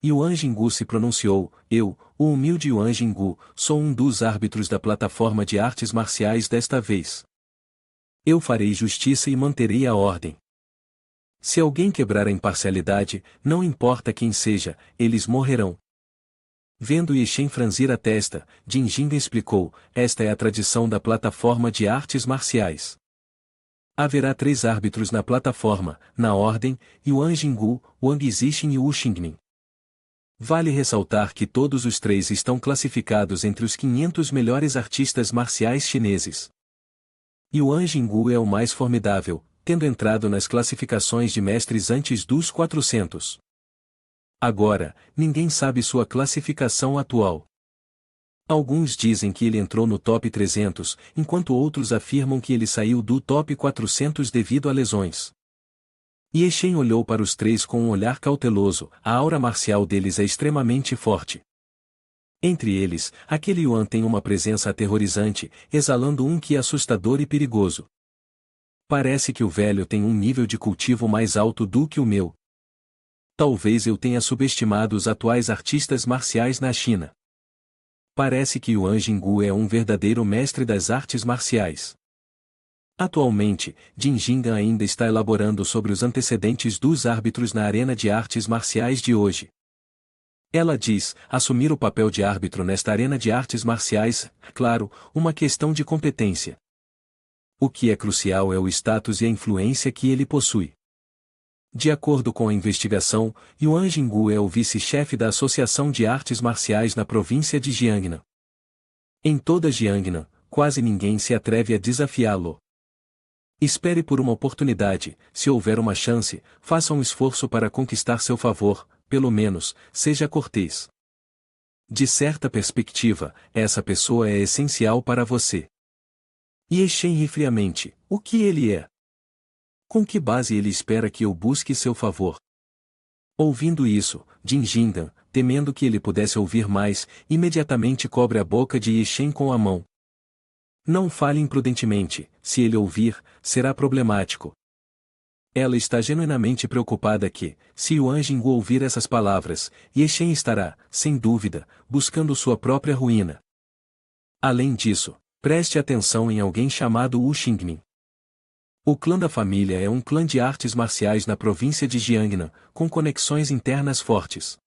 Yuan Jinggu se pronunciou, eu, o humilde Yuan Jinggu, sou um dos árbitros da plataforma de artes marciais desta vez. Eu farei justiça e manterei a ordem. Se alguém quebrar a imparcialidade, não importa quem seja, eles morrerão. Vendo Yeshen franzir a testa, Jinjinga explicou, esta é a tradição da plataforma de artes marciais. Haverá 3 árbitros na plataforma, na ordem, Yuan Jinggu, Wang Zixin e Wu Xingmin. Vale ressaltar que todos os 3 estão classificados entre os 500 melhores artistas marciais chineses. Yuan Jinggu é o mais formidável, tendo entrado nas classificações de mestres antes dos 400. Agora, ninguém sabe sua classificação atual. Alguns dizem que ele entrou no top 300, enquanto outros afirmam que ele saiu do top 400 devido a lesões. Yeshen olhou para os 3 com um olhar cauteloso, a aura marcial deles é extremamente forte. Entre eles, aquele Yuan tem uma presença aterrorizante, exalando um que é assustador e perigoso. Parece que o velho tem um nível de cultivo mais alto do que o meu. Talvez eu tenha subestimado os atuais artistas marciais na China. Parece que Yuan Jinggu é um verdadeiro mestre das artes marciais. Atualmente, Jin Jingan ainda está elaborando sobre os antecedentes dos árbitros na arena de artes marciais de hoje. Ela diz, assumir o papel de árbitro nesta arena de artes marciais, claro, uma questão de competência. O que é crucial é o status e a influência que ele possui. De acordo com a investigação, Yuan Jinggu é o vice-chefe da Associação de Artes Marciais na província de Jiangnan. Em toda Jiangnan, quase ninguém se atreve a desafiá-lo. Espere por uma oportunidade, se houver uma chance, faça um esforço para conquistar seu favor, pelo menos, seja cortês. De certa perspectiva, essa pessoa é essencial para você. Ye Shen ri friamente, o que ele é? Com que base ele espera que eu busque seu favor? Ouvindo isso, Jin Jingan, temendo que ele pudesse ouvir mais, imediatamente cobre a boca de Ye Shen com a mão. Não fale imprudentemente, se ele ouvir, será problemático. Ela está genuinamente preocupada que, se Yuan Jinggu ouvir essas palavras, Ye Shen estará, sem dúvida, buscando sua própria ruína. Além disso, preste atenção em alguém chamado Wu Xingmin. O clã da família é um clã de artes marciais na província de Jiangnan, com conexões internas fortes.